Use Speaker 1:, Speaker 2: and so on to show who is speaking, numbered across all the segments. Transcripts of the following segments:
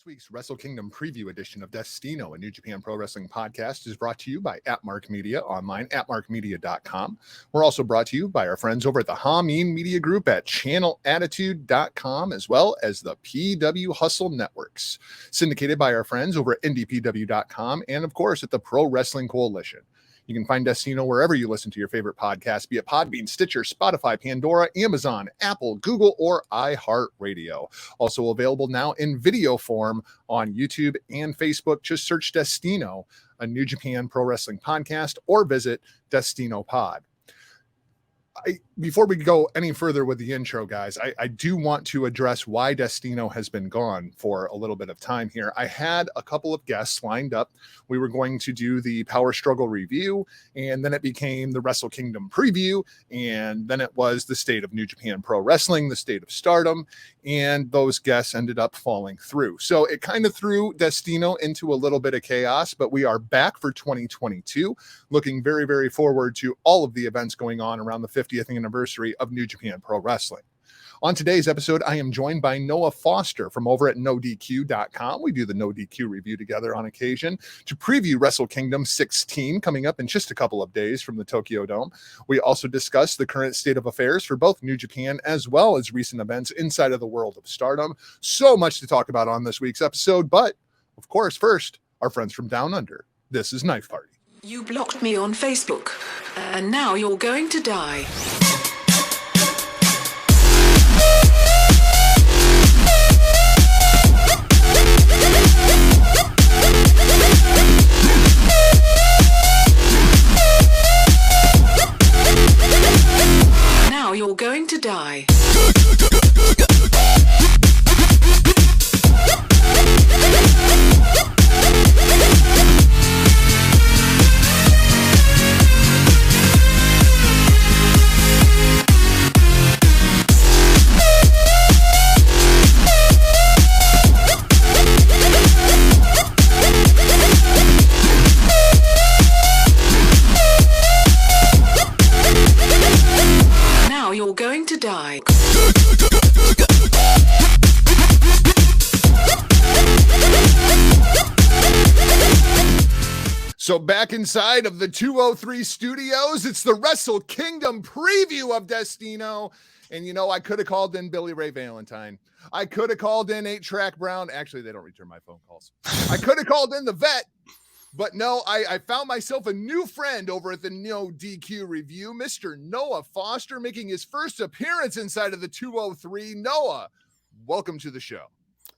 Speaker 1: This week's Wrestle Kingdom preview edition of Destino, a New Japan Pro Wrestling podcast, is brought to you by @Mark Media online at markmedia.com. We're also brought to you by our friends over at the Hameen Media Group at channelattitude.com, as well as the PW Hustle Networks, syndicated by our friends over at ndpw.com, and of course at the Pro Wrestling Coalition. You can find Destino wherever you listen to your favorite podcasts, be it Podbean, Stitcher, Spotify, Pandora, Amazon, Apple, Google, or iHeartRadio. Also available now in video form on YouTube and Facebook. Just search Destino, a New Japan Pro Wrestling podcast, or visit Destino Pod. Before we go any further with the intro, guys, I do want to address why Destino has been gone for a little bit of time here. I had a couple of guests lined up. We were going to do the Power Struggle review, and then it became the Wrestle Kingdom preview, and then it was the state of New Japan Pro Wrestling, the state of Stardom, and those guests ended up falling through. So it kind of threw Destino into a little bit of chaos, but we are back for 2022, looking very, very forward to all of the events going on around the 50th anniversary of New Japan Pro Wrestling. On today's episode, I am joined by Noah Foster from over at NODQ.com. We do the NODQ review together on occasion to preview Wrestle Kingdom 16 coming up in just a couple of days from the Tokyo Dome. We also discuss the current state of affairs for both New Japan as well as recent events inside of the world of Stardom. So much to talk about on this week's episode, but of course, first, our friends from Down Under. This is Knife Party.
Speaker 2: You blocked me on Facebook, and now you're going to die. Now you're going to die. You're going to die.
Speaker 1: So back inside of the 203 studios, it's the Wrestle Kingdom preview of Destino. And, you know, I could have called in Billy Ray Valentine. I could have called in 8-Track Brown. Actually, they don't return my phone calls. I could have called in the vet. But no, I found myself a new friend over at the NODQ review, Mr. Noah Foster, making his first appearance inside of the 203. Noah, welcome to the show.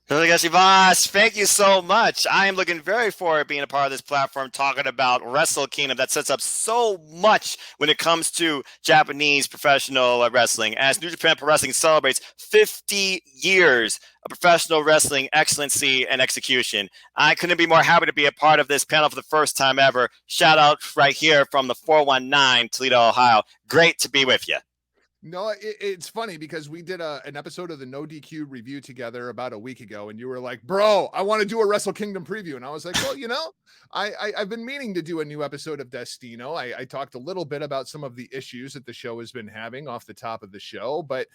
Speaker 3: Thank you so much. I am looking very forward to being a part of this platform, talking about Wrestle Kingdom that sets up so much when it comes to Japanese professional wrestling. As New Japan Pro Wrestling celebrates 50 years of professional wrestling excellency and execution, I couldn't be more happy to be a part of this panel for the first time ever. Shout out right here from the 419 Toledo, Ohio. Great to be with you.
Speaker 1: No, it's funny because we did an episode of the NODQ review together about a week ago, and you were like, bro, I want to do a Wrestle Kingdom preview. And I was like, well, you know, I've been meaning to do a new episode of Destino. I talked a little bit about some of the issues that the show has been having off the top of the show, but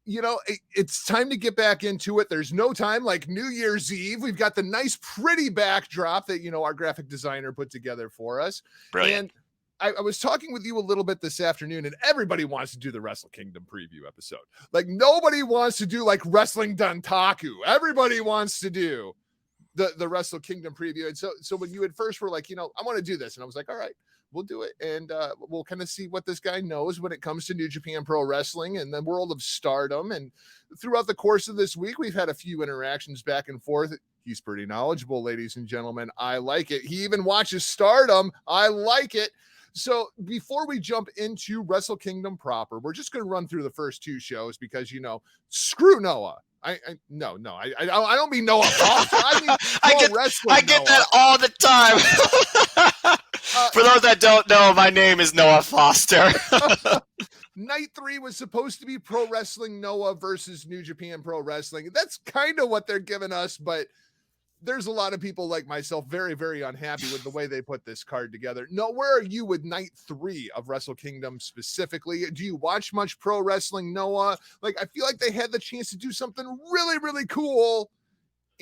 Speaker 1: you know, it's time to get back into it. There's no time like New Year's Eve. We've got the nice, pretty backdrop that, you know, our graphic designer put together for us.
Speaker 3: Brilliant.
Speaker 1: And I was talking with you a little bit this afternoon, and everybody wants to do the Wrestle Kingdom preview episode. Like, nobody wants to do like Wrestling Dontaku. Everybody wants to do the Wrestle Kingdom preview. And so when you at first were like, you know, I want to do this, and I was like, all right, we'll do it, and we'll kind of see what this guy knows when it comes to New Japan Pro Wrestling and the world of Stardom. And throughout the course of this week, we've had a few interactions back and forth. He's pretty knowledgeable, ladies and gentlemen. I like it. He even watches Stardom. I like it. So before we jump into Wrestle Kingdom proper, we're just going to run through the first two shows because, you know, screw Noah. I don't mean Noah Foster. I mean
Speaker 3: I get that all the time. For those that don't know, my name is Noah Foster.
Speaker 1: Night 3 was supposed to be Pro Wrestling Noah versus New Japan Pro Wrestling. That's kind of what they're giving us, but there's a lot of people like myself very, very unhappy with the way they put this card together. No, where are you with Night 3 of Wrestle Kingdom specifically? Do you watch much pro wrestling, Noah? Like, I feel like they had the chance to do something really, really cool,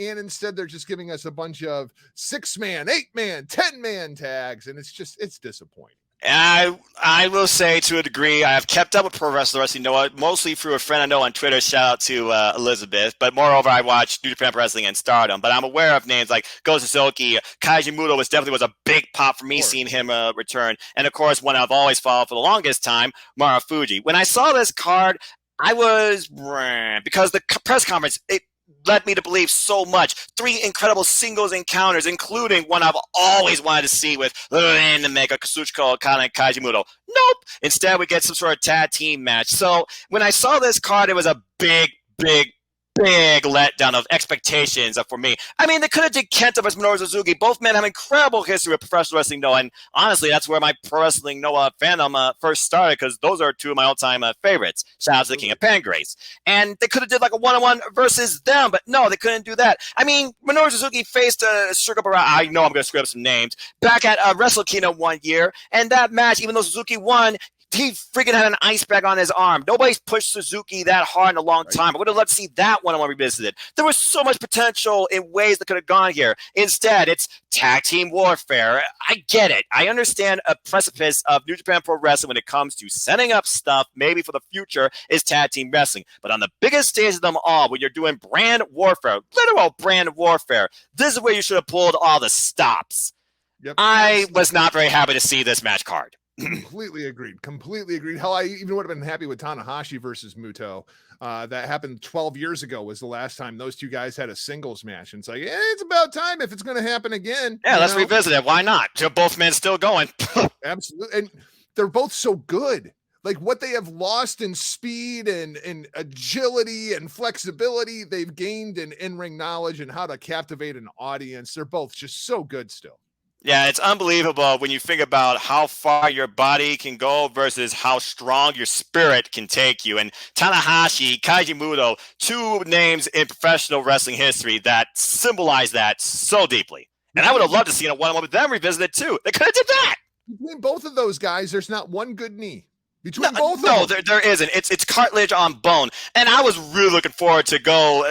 Speaker 1: and instead they're just giving us a bunch of 6-man, 8-man, 10-man tags, and it's disappointing.
Speaker 3: I will say to a degree, I have kept up with Pro Wrestling Noah, mostly through a friend I know on Twitter. Shout out to Elizabeth. But moreover, I watch New Japan Pro Wrestling and Stardom. But I'm aware of names like Go Suzuki. Kaiji Muto was a big pop for me seeing him return. And of course, one I've always followed for the longest time, Marufuji. When I saw this card, I was because the press conference, it led me to believe so much. 3 incredible singles encounters, including one I've always wanted to see with Rainmaker, Kazuchika Okada, and Kaiji Muto. Nope. Instead, we get some sort of tag team match. So when I saw this card, it was a big letdown of expectations for me. I mean, they could have did Kenta versus Minoru Suzuki. Both men have incredible history with Professional Wrestling Noah, and honestly, that's where my Pro Wrestling Noah fandom first started, because those are 2 of my all-time favorites. Shout out to the King of Pangrace. And they could have did like a one-on-one versus them, but no, they couldn't do that. I mean, Minoru Suzuki faced Sugar Barra. I know I'm going to screw up some names. Back at Wrestle Kingdom one year, and that match, even though Suzuki won, he freaking had an ice bag on his arm. Nobody's pushed Suzuki that hard in a long time. I would have loved to see that one-on-one revisited. There was so much potential in ways that could have gone here. Instead, it's tag team warfare. I get it. I understand a precipice of New Japan Pro Wrestling when it comes to setting up stuff maybe for the future is tag team wrestling. But on the biggest stage of them all, when you're doing brand warfare, literal brand warfare, this is where you should have pulled all the stops. Yep. I was not very happy to see this match card.
Speaker 1: Completely agreed. Hell, I even would have been happy with Tanahashi versus Muto. That happened 12 years ago was the last time those 2 guys had a singles match. And it's like, it's about time if it's going to happen again.
Speaker 3: Yeah, let's revisit it. Why not? Both men still going.
Speaker 1: Absolutely. And they're both so good. Like what they have lost in speed and agility and flexibility, they've gained in in-ring knowledge and how to captivate an audience. They're both just so good still.
Speaker 3: Yeah, it's unbelievable when you think about how far your body can go versus how strong your spirit can take you. And Tanahashi, Kaiji Muto, 2 names in professional wrestling history that symbolize that so deeply. And I would have loved to see a one-on-one with them revisited too. They could have did that.
Speaker 1: Between both of those guys, there's not one good knee. Between both of them.
Speaker 3: No, there isn't. It's cartilage on bone. And I was really looking forward to Go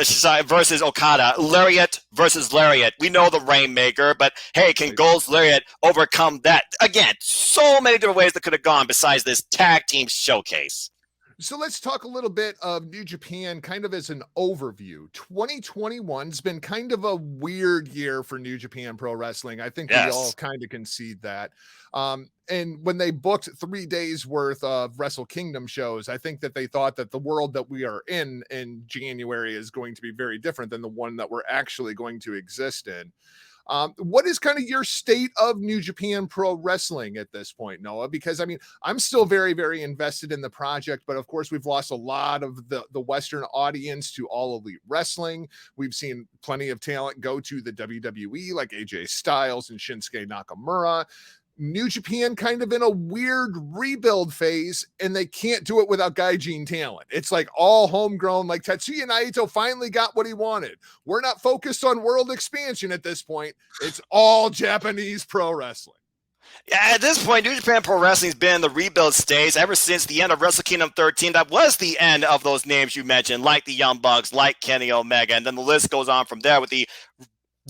Speaker 3: versus Okada. Lariat versus Lariat. We know the Rainmaker, but hey, can Gold's Lariat overcome that? Again, so many different ways that could have gone besides this tag team showcase.
Speaker 1: So let's talk a little bit of New Japan kind of as an overview. 2021's been kind of a weird year for New Japan Pro Wrestling. I think we all kind of concede that. And when they booked 3 days worth of Wrestle Kingdom shows, I think that they thought that the world that we are in January is going to be very different than the one that we're actually going to exist in. What is kind of your state of New Japan Pro Wrestling at this point, Noah? Because I mean, I'm still very, very invested in the project, but of course we've lost a lot of the Western audience to All Elite Wrestling. We've seen plenty of talent go to the WWE like AJ Styles and Shinsuke Nakamura. New Japan kind of in a weird rebuild phase, and they can't do it without gaijin talent. It's like all homegrown, like Tetsuya Naito finally got what he wanted. We're not focused on world expansion at this point. It's all Japanese pro wrestling.
Speaker 3: Yeah, at this point, New Japan Pro Wrestling's been in the rebuild stage ever since the end of Wrestle Kingdom 13. That was the end of those names you mentioned, like the Young Bucks, like Kenny Omega, and then the list goes on from there with the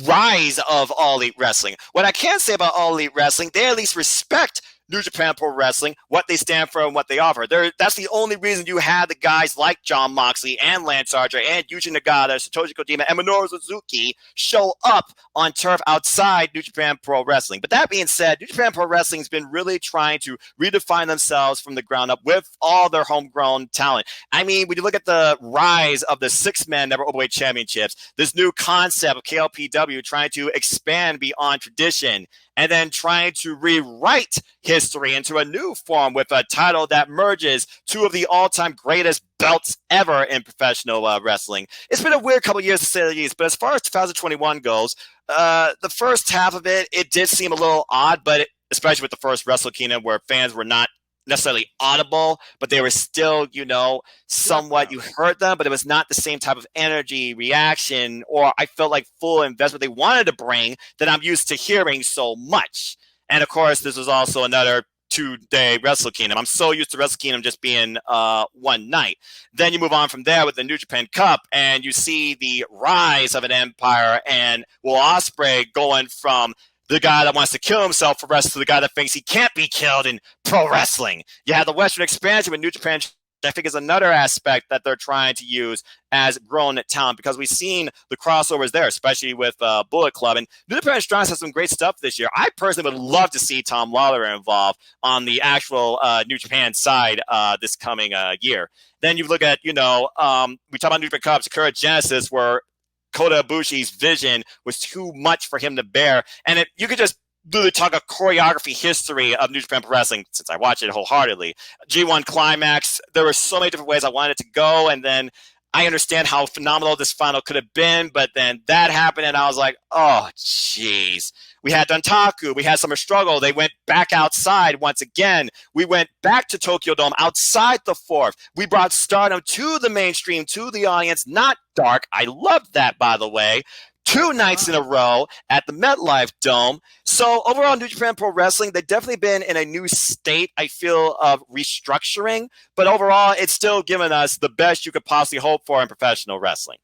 Speaker 3: rise of All Elite Wrestling. What I can say about All Elite Wrestling, they at least respect New Japan Pro Wrestling, what they stand for and what they offer. That's the only reason you had the guys like Jon Moxley and Lance Archer and Yuji Nagata, Satoshi Kojima, and Minoru Suzuki show up on turf outside New Japan Pro Wrestling. But that being said, New Japan Pro Wrestling has been really trying to redefine themselves from the ground up with all their homegrown talent. I mean, when you look at the rise of the 6-man Never Openweight Championships, this new concept of KLPW trying to expand beyond tradition, and then trying to rewrite history into a new form with a title that merges 2 of the all-time greatest belts ever in professional wrestling. It's been a weird couple of years to say the least, but as far as 2021 goes, the first half of it did seem a little odd, but especially with the first Wrestle Kingdom where fans were not necessarily audible, but they were still, somewhat, you heard them, but it was not the same type of energy, reaction, or I felt like full investment they wanted to bring that I'm used to hearing so much. And of course, this was also another 2-day Wrestle Kingdom. I'm so used to Wrestle Kingdom just being one night. Then you move on from there with the New Japan Cup, and you see the rise of an empire and Will Ospreay going from the guy that wants to kill himself for wrestling to the guy that thinks he can't be killed in pro wrestling. You have the Western expansion with New Japan, I think is another aspect that they're trying to use as grown talent, because we've seen the crossovers there, especially with Bullet Club. And New Japan Strong has some great stuff this year. I personally would love to see Tom Lawler involved on the actual New Japan side this coming year. Then you look at, we talk about New Japan Cup, Sakura Genesis, where Kota Ibushi's vision was too much for him to bear. And you could just literally talk a choreography history of New Japan Pro Wrestling, since I watch it wholeheartedly. G1 Climax, there were so many different ways I wanted it to go, and then I understand how phenomenal this final could have been, but then that happened, and I was like, oh, jeez. We had Dantaku. We had Summer Struggle. They went back outside once again. We went back to Tokyo Dome outside the fourth. We brought Stardom to the mainstream, to the audience, not dark. I loved that, by the way. 2 nights in a row at the MetLife Dome. So overall, New Japan Pro Wrestling, they've definitely been in a new state, I feel, of restructuring. But overall, it's still given us the best you could possibly hope for in professional wrestling.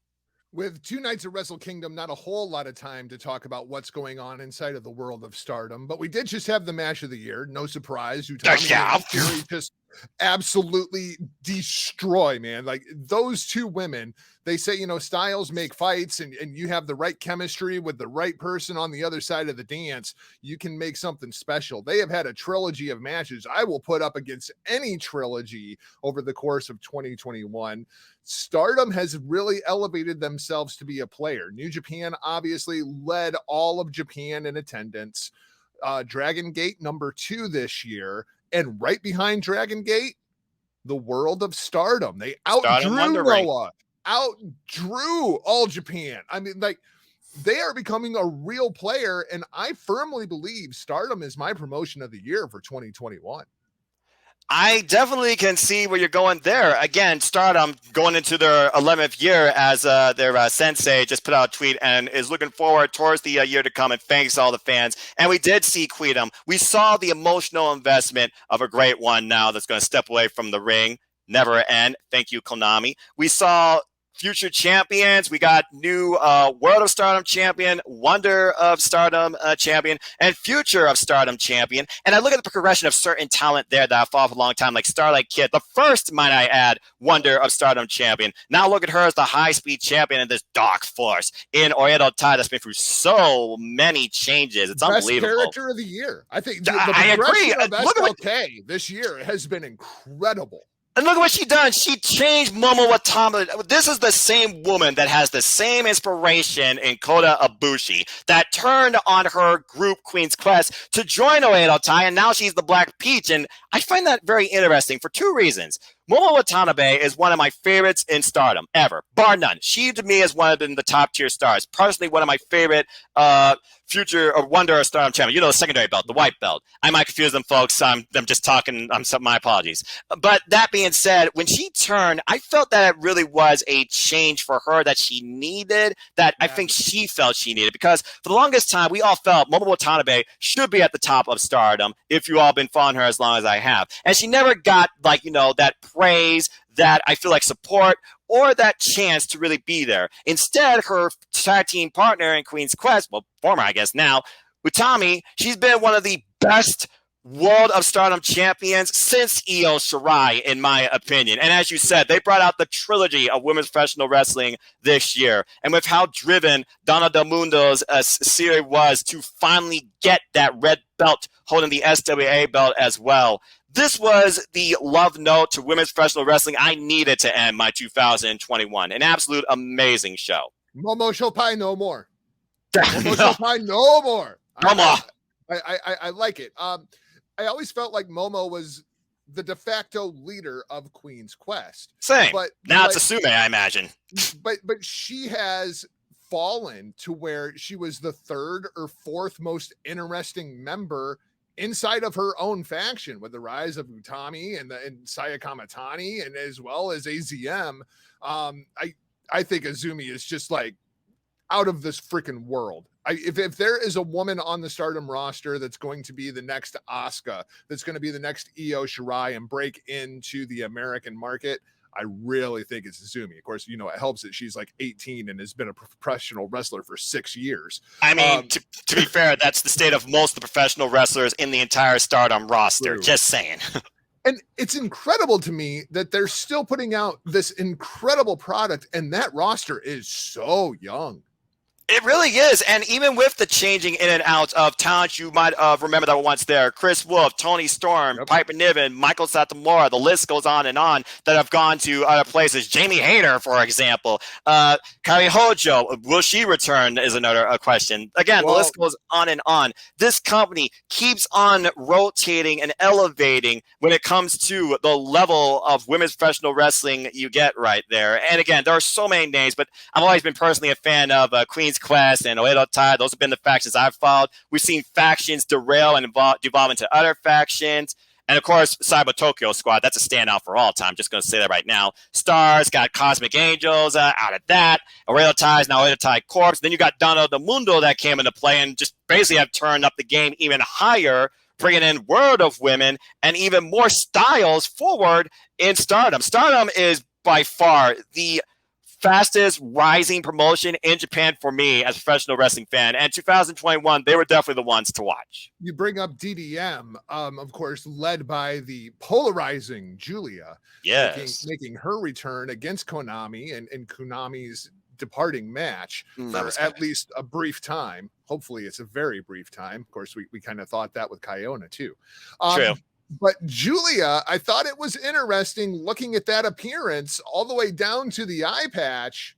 Speaker 1: With 2 nights of Wrestle Kingdom, not a whole lot of time to talk about what's going on inside of the world of Stardom, but we did just have the match of the year. No surprise. Utami and Fury just absolutely destroy, man. Like, those two women, they say, styles make fights, and you have the right chemistry with the right person on the other side of the dance, you can make something special. They have had a trilogy of matches I will put up against any trilogy over the course of 2021. Stardom has really elevated themselves to be a player. New Japan obviously led all of Japan in attendance. Dragon Gate #2 this year. And right behind Dragon Gate, the World of Stardom. They outdrew Noah, outdrew All Japan. I mean, like, they are becoming a real player, and I firmly believe Stardom is my promotion of the year for 2021.
Speaker 3: I definitely can see where you're going there. Again, Stardom going into their 11th year as their sensei just put out a tweet and is looking forward towards the year to come, and thanks all the fans. And we did see Queedom. We saw the emotional investment of a great one now that's going to step away from the ring. Never end. Thank you, Konami. We saw future champions. We got new World of Stardom champion, Wonder of Stardom champion, and Future of Stardom champion. And I look at the progression of certain talent there that I've followed for a long time, like Starlight Kid, the first, might I add, Wonder of Stardom champion. Now look at her as the high-speed champion in this Dark Force in Oedo Tai that's been through so many changes. It's
Speaker 1: Best
Speaker 3: unbelievable.
Speaker 1: Character of the year. I think the
Speaker 3: I agree.
Speaker 1: Of SLK this year has been incredible.
Speaker 3: And look at what she done. She changed Momo Watama. This is the same woman that has the same inspiration in Kota Ibushi that turned on her group Queen's Quest to join Oedo Tai, and now she's the Black Peach. And I find that very interesting for 2 reasons. Momo Watanabe is one of my favorites in Stardom ever, bar none. She, to me, is one of the top tier stars. Personally, one of my favorite future or Wonder of Stardom champion. The secondary belt, the white belt. I might confuse them, folks. I'm just talking. My apologies. But that being said, when she turned, I felt that it really was a change for her that she needed. I think she felt she needed, because for the longest time we all felt Momo Watanabe should be at the top of Stardom. If you all been following her as long as I have, and she never got that praise, that I feel like support, or that chance to really be there. Instead, her tag team partner in Queen's Quest, well, former, I guess now, Utami, she's been one of the best World of Stardom champions since Io Shirai, in my opinion. And as you said, they brought out the trilogy of women's professional wrestling this year. And with how driven Donna Del Mundo's series was to finally get that red belt holding the SWA belt as well, this was the love note to women's professional wrestling I needed to end my 2021. An absolute amazing show.
Speaker 1: Momo Shopai no more. Momo Shopai no more. I like it. I always felt like Momo was the de facto leader of Queen's Quest.
Speaker 3: Same. But now it's Asume, I imagine.
Speaker 1: But she has fallen to where she was the 3rd or 4th most interesting member inside of her own faction, with the rise of Utami and Saya Kamatani, and as well as AZM. I think Azumi is just like out of this freaking world. If there is a woman on the Stardom roster that's going to be the next Asuka, that's going to be the next Io Shirai and break into the American market, I really think it's Izumi. Of course, it helps that she's like 18 and has been a professional wrestler for 6 years.
Speaker 3: I mean, to be fair, that's the state of most of the professional wrestlers in the entire Stardom roster. True. Just saying.
Speaker 1: And it's incredible to me that they're still putting out this incredible product, and that roster is so young.
Speaker 3: It really is. And even with the changing in and out of talent, you might remember that were once there. Chris Wolf, Tony Storm, yep. Piper Niven, Michael Satomura, the list goes on that have gone to other places. Jamie Hayter, for example. Kairi Hojo, will she return is another question. Again, the list goes on and on. This company keeps on rotating and elevating when it comes to the level of women's professional wrestling you get right there. And again, there are so many names, but I've always been personally a fan of Queen's Quest and Oedo Tai. Those have been the factions I've followed. We've seen factions derail and devolve into other factions. And of course, Cyber Tokyo Squad, that's a standout for all time. Just going to say that right now. Stars got Cosmic Angels out of that. Oedo Tai is now Oedo Tai Corps. Then you got Dono the Mundo that came into play and just basically have turned up the game even higher, bringing in World of Women and even more styles forward in Stardom. Stardom is by far the fastest rising promotion in Japan for me as a professional wrestling fan. And 2021, they were definitely the ones to watch.
Speaker 1: You bring up DDM, of course, led by the polarizing Julia.
Speaker 3: Yes.
Speaker 1: Making her return against Konami and Konami's departing match for at least a brief time. Hopefully it's a very brief time. Of course, we kind of thought that with Kiona too.
Speaker 3: True.
Speaker 1: But Julia, I thought it was interesting looking at that appearance all the way down to the eye patch.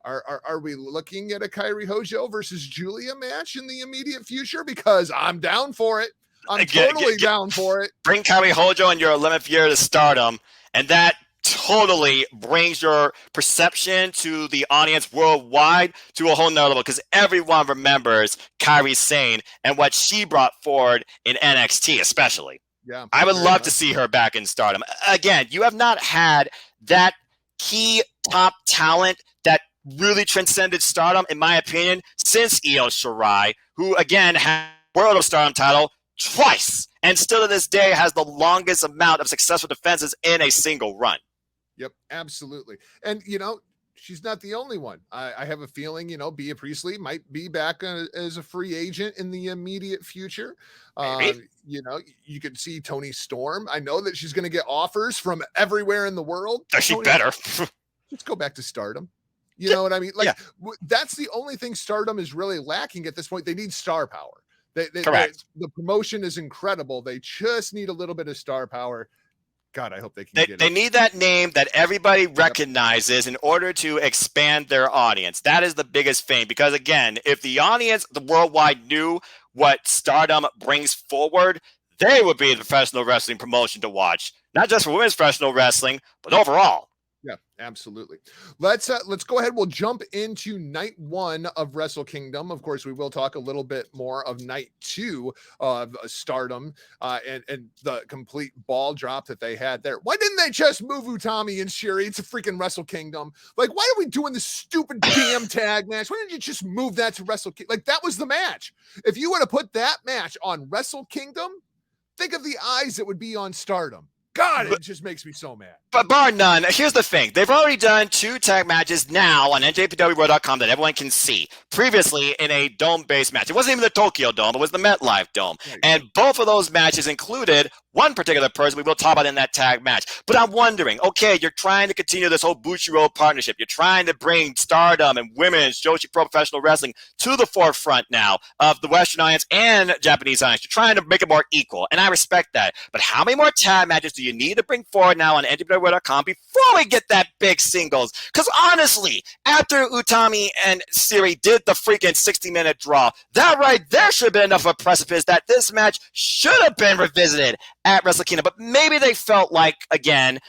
Speaker 1: Are we looking at a Kairi Hojo versus Julia match in the immediate future? Because I'm down for it. I'm totally down for it.
Speaker 3: Bring Kairi Hojo in your 11th year to Stardom, and that totally brings your perception to the audience worldwide to a whole nother level, because everyone remembers Kairi Sane and what she brought forward in NXT, especially.
Speaker 1: Yeah,
Speaker 3: I would love to see her back in Stardom. Again, you have not had that key top talent that really transcended Stardom, in my opinion, since Io Shirai, who, again, had World of Stardom title twice, and still to this day has the longest amount of successful defenses in a single run.
Speaker 1: Yep, absolutely. And, she's not the only one. I have a feeling, Bea Priestley might be back as a free agent in the immediate future. You could see Toni Storm. I know that she's going to get offers from everywhere in the world.
Speaker 3: She better.
Speaker 1: Let's go back to Stardom. You know what I mean? That's the only thing Stardom is really lacking at this point. They need star power.
Speaker 3: Correct.
Speaker 1: The promotion is incredible. They just need a little bit of star power. God, I hope they can get it.
Speaker 3: They need that name that everybody recognizes in order to expand their audience. That is the biggest thing. Because, again, if the audience, the worldwide, knew what Stardom brings forward, they would be the professional wrestling promotion to watch. Not just for women's professional wrestling, but overall.
Speaker 1: Yeah, absolutely. Let's go ahead. We'll jump into night 1 of Wrestle Kingdom. Of course, we will talk a little bit more of night 2 of Stardom and the complete ball drop that they had there. Why didn't they just move Utami and Shiri to freaking Wrestle Kingdom? Like, why are we doing this stupid damn tag match? Why didn't you just move that to Wrestle Kingdom? Like, that was the match. If you would have put that match on Wrestle Kingdom, think of the eyes that would be on Stardom. God, it just makes me so mad.
Speaker 3: But bar none, here's the thing. They've already done 2 tag matches now on NJPWWorld.com that everyone can see. Previously in a dome-based match. It wasn't even the Tokyo Dome. It was the MetLife Dome. And both of those matches included one particular person we will talk about in that tag match. But I'm wondering, okay, you're trying to continue this whole Bushiroad partnership. You're trying to bring Stardom and women's Joshi Pro Professional Wrestling to the forefront now of the Western audience and Japanese audience. You're trying to make it more equal, and I respect that. But how many more tag matches do you need to bring forward now on NJPWWorld.com before we get that big singles? Because honestly, after Utami and Siri did the freaking 60-minute draw, that right there should have been enough of a precipice that this match should have been revisited at Wrestle Kingdom. But maybe they felt like, again,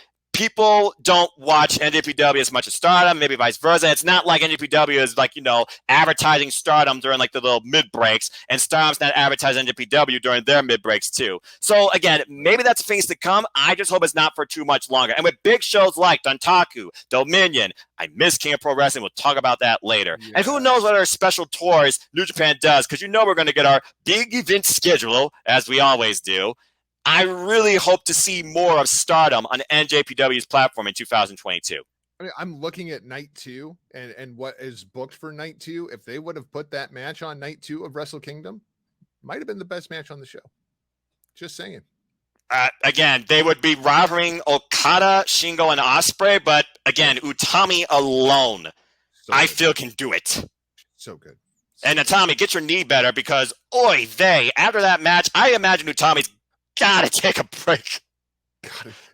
Speaker 3: people don't watch NJPW as much as Stardom, maybe vice versa. It's not like NJPW is like, advertising Stardom during like the little mid breaks, and Stardom's not advertising NJPW during their mid breaks too. So again, maybe that's things to come. I just hope it's not for too much longer. And with big shows like Dontaku, Dominion, I miss King of Pro Wrestling. We'll talk about that later. Yeah. And who knows what our special tours New Japan does, because we're going to get our big event schedule, as we always do. I really hope to see more of Stardom on NJPW's platform in 2022.
Speaker 1: I mean, I'm looking at night 2 and what is booked for night 2. If they would have put that match on night 2 of Wrestle Kingdom, might have been the best match on the show. Just saying.
Speaker 3: Again, they would be rivaling Okada, Shingo, and Ospreay, but again, Utami alone, I feel can do it.
Speaker 1: So good.
Speaker 3: And Utami, get your knee better, because after that match, I imagine Utami's got to take a break.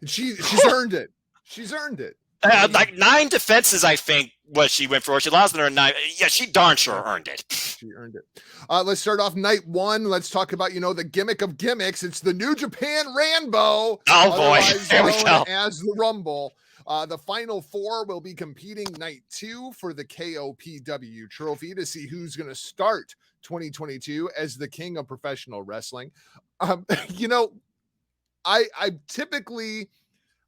Speaker 1: She's earned it. She's earned it.
Speaker 3: Like 9 defenses, I think, what she went for. She lost in her 9. Yeah, she darn sure earned it.
Speaker 1: She earned it. Let's start off night 1. Let's talk about, the gimmick of gimmicks. It's the New Japan Rambo.
Speaker 3: Oh, boy. Here we go.
Speaker 1: As the Rumble. The final 4 will be competing night 2 for the KOPW trophy to see who's going to start 2022 as the king of professional wrestling. I typically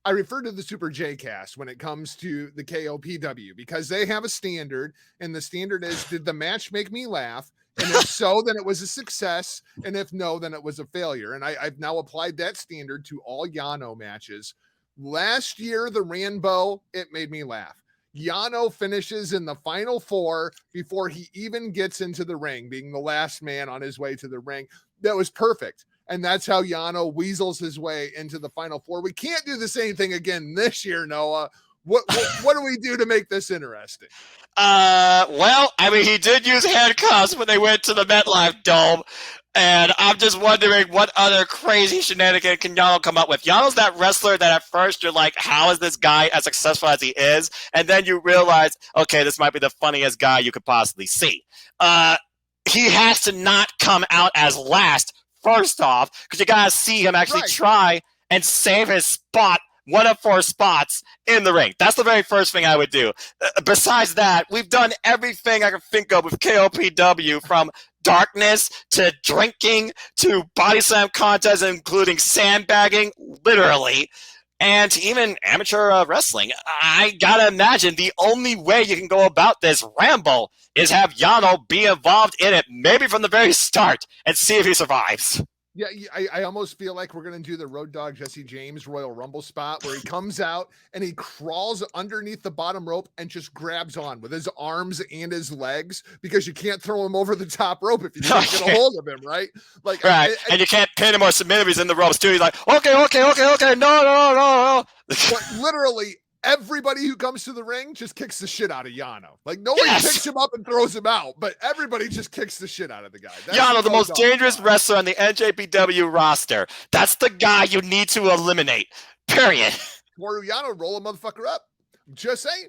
Speaker 1: refer to the Super J Cast when it comes to the KOPW, because they have a standard, and the standard is, did the match make me laugh? And if so, then it was a success. And if no, then it was a failure. And I've now applied that standard to all Yano matches. Last year, the Rambo, it made me laugh. Yano finishes in the final 4 before he even gets into the ring, being the last man on his way to the ring. That was perfect. And that's how Yano weasels his way into the final 4. We can't do the same thing again this year, Noah. What do we do to make this interesting?
Speaker 3: Well, I mean, he did use handcuffs when they went to the MetLife Dome. And I'm just wondering what other crazy shenanigans can Yano come up with. Yano's that wrestler that at first you're like, how is this guy as successful as he is? And then you realize, okay, this might be the funniest guy you could possibly see. He has to not come out as last, first off, because you got to see him actually try and save his spot, one of 4 spots in the ring. That's the very first thing I would do. Besides that, we've done everything I can think of with KOPW, from darkness to drinking to body slam contests, including sandbagging, literally, and even amateur wrestling. I gotta imagine the only way you can go about this Rambo is have Yano be involved in it, maybe from the very start, and see if he survives.
Speaker 1: Yeah, I almost feel like we're going to do the Road Dogg Jesse James Royal Rumble spot where he comes out and he crawls underneath the bottom rope and just grabs on with his arms and his legs, because you can't throw him over the top rope if you can't get a hold of him, right? Like,
Speaker 3: right. And you can't pin him or submit him. He's in the ropes too. He's like, okay, no.
Speaker 1: But literally, everybody who comes to the ring just kicks the shit out of Yano. Like, nobody picks him up and throws him out, but everybody just kicks the shit out of the guy. That's
Speaker 3: Yano, the most dangerous wrestler on the NJPW roster. That's the guy you need to eliminate. Period.
Speaker 1: Or Yano, roll a motherfucker up. I'm just saying.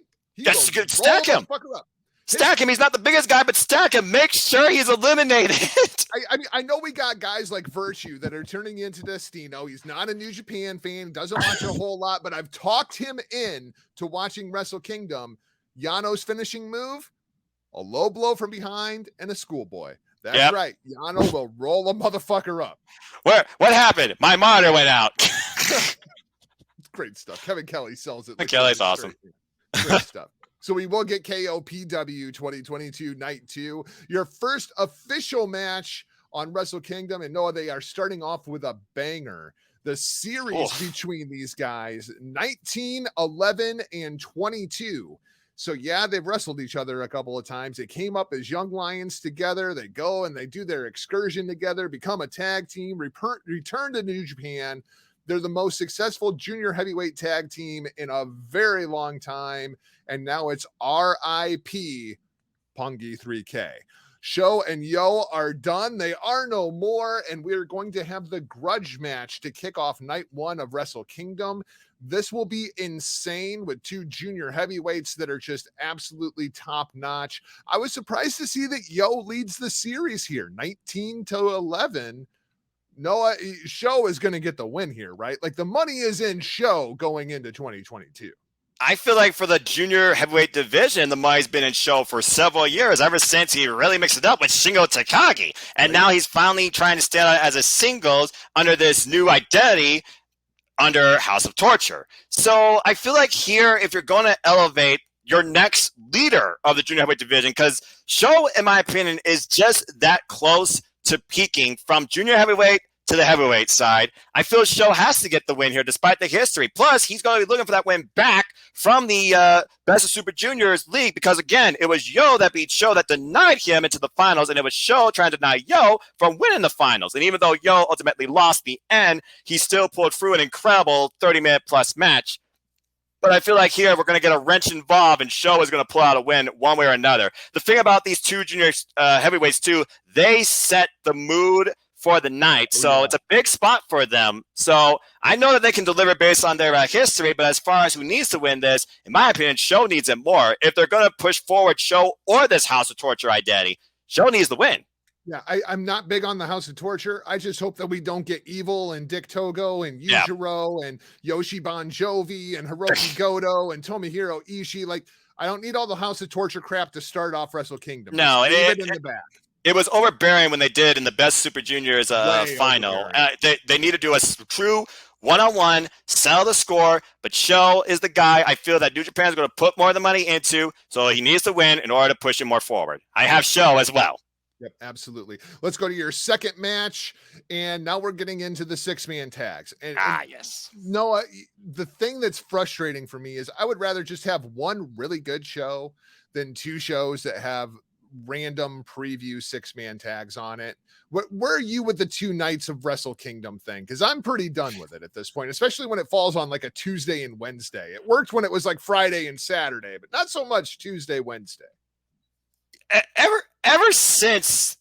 Speaker 3: Stack him. Stack him. He's not the biggest guy, but stack him. Make sure he's eliminated.
Speaker 1: I mean, I know we got guys like Virtue that are turning into Destino. He's not a New Japan fan, doesn't watch a whole lot, but I've talked him in to watching Wrestle Kingdom. Yano's finishing move, a low blow from behind, and a schoolboy. That's right. Yano will roll a motherfucker up.
Speaker 3: What happened? My monitor went out.
Speaker 1: Great stuff. Kevin Kelly sells it.
Speaker 3: Kelly's awesome.
Speaker 1: Great stuff. So we will get KOPW 2022 Night 2, your first official match on Wrestle Kingdom. And Noah, they are starting off with a banger. The series between these guys, 19, 11, and 22. So yeah, they've wrestled each other a couple of times. They came up as young lions together. They go and they do their excursion together, become a tag team, return to New Japan. They're the most successful junior heavyweight tag team in a very long time. And now it's RIP Pungi 3K. Sho and Yo are done. They are no more. And we're going to have the grudge match to kick off night 1 of Wrestle Kingdom. This will be insane with 2 junior heavyweights that are just absolutely top notch. I was surprised to see that Yo leads the series here, 19 to 11. Noah, Show is going to get the win here, right? Like the money is in Show going into 2022.
Speaker 3: I feel like for the junior heavyweight division, the money's been in Show for several years, ever since he really mixed it up with Shingo Takagi. And now he's finally trying to stand out as a singles under this new identity under House of Torture. So I feel like here, if you're going to elevate your next leader of the junior heavyweight division, because Show, in my opinion, is just that close to peaking from junior heavyweight to the heavyweight side. I feel Show has to get the win here despite the history. Plus, he's going to be looking for that win back from the Best of Super Juniors League because, again, it was Yo that beat Show that denied him into the finals, and it was Show trying to deny Yo from winning the finals. And even though Yo ultimately lost the end, he still pulled through an incredible 30-minute plus match. But I feel like here we're going to get a wrench involved, and Show is going to pull out a win one way or another. The thing about these two junior heavyweights, too, they set the mood for the night. So it's a big spot for them. So I know that they can deliver based on their history, but as far as who needs to win this, in my opinion, Show needs it more. If they're going to push forward Show or this House of Torture identity, Show needs the win.
Speaker 1: Yeah, I'm not big on the House of Torture. I just hope that we don't get Evil and Dick Togo and Yujiro and Yoshi Bon Jovi and Hiroki Goto and Tomohiro Ishii. Like, I don't need all the House of Torture crap to start off Wrestle Kingdom.
Speaker 3: No,
Speaker 1: leave it in the back.
Speaker 3: It was overbearing when they did in the Best Super Juniors final. They need to do a true one-on-one, settle the score, but Show is the guy I feel that New Japan is going to put more of the money into, so he needs to win in order to push him more forward. I have Show as well.
Speaker 1: Yep, absolutely. Let's go to your second match, and now we're getting into the six-man tags. And
Speaker 3: yes.
Speaker 1: Noah, the thing that's frustrating for me is I would rather just have one really good show than two shows that have random preview six-man tags on it. Where are you with the two nights of Wrestle Kingdom thing? Because I'm pretty done with it at this point, especially when it falls on like a Tuesday and Wednesday. It worked when it was like Friday and Saturday, but not so much Tuesday, Wednesday.
Speaker 3: Ever since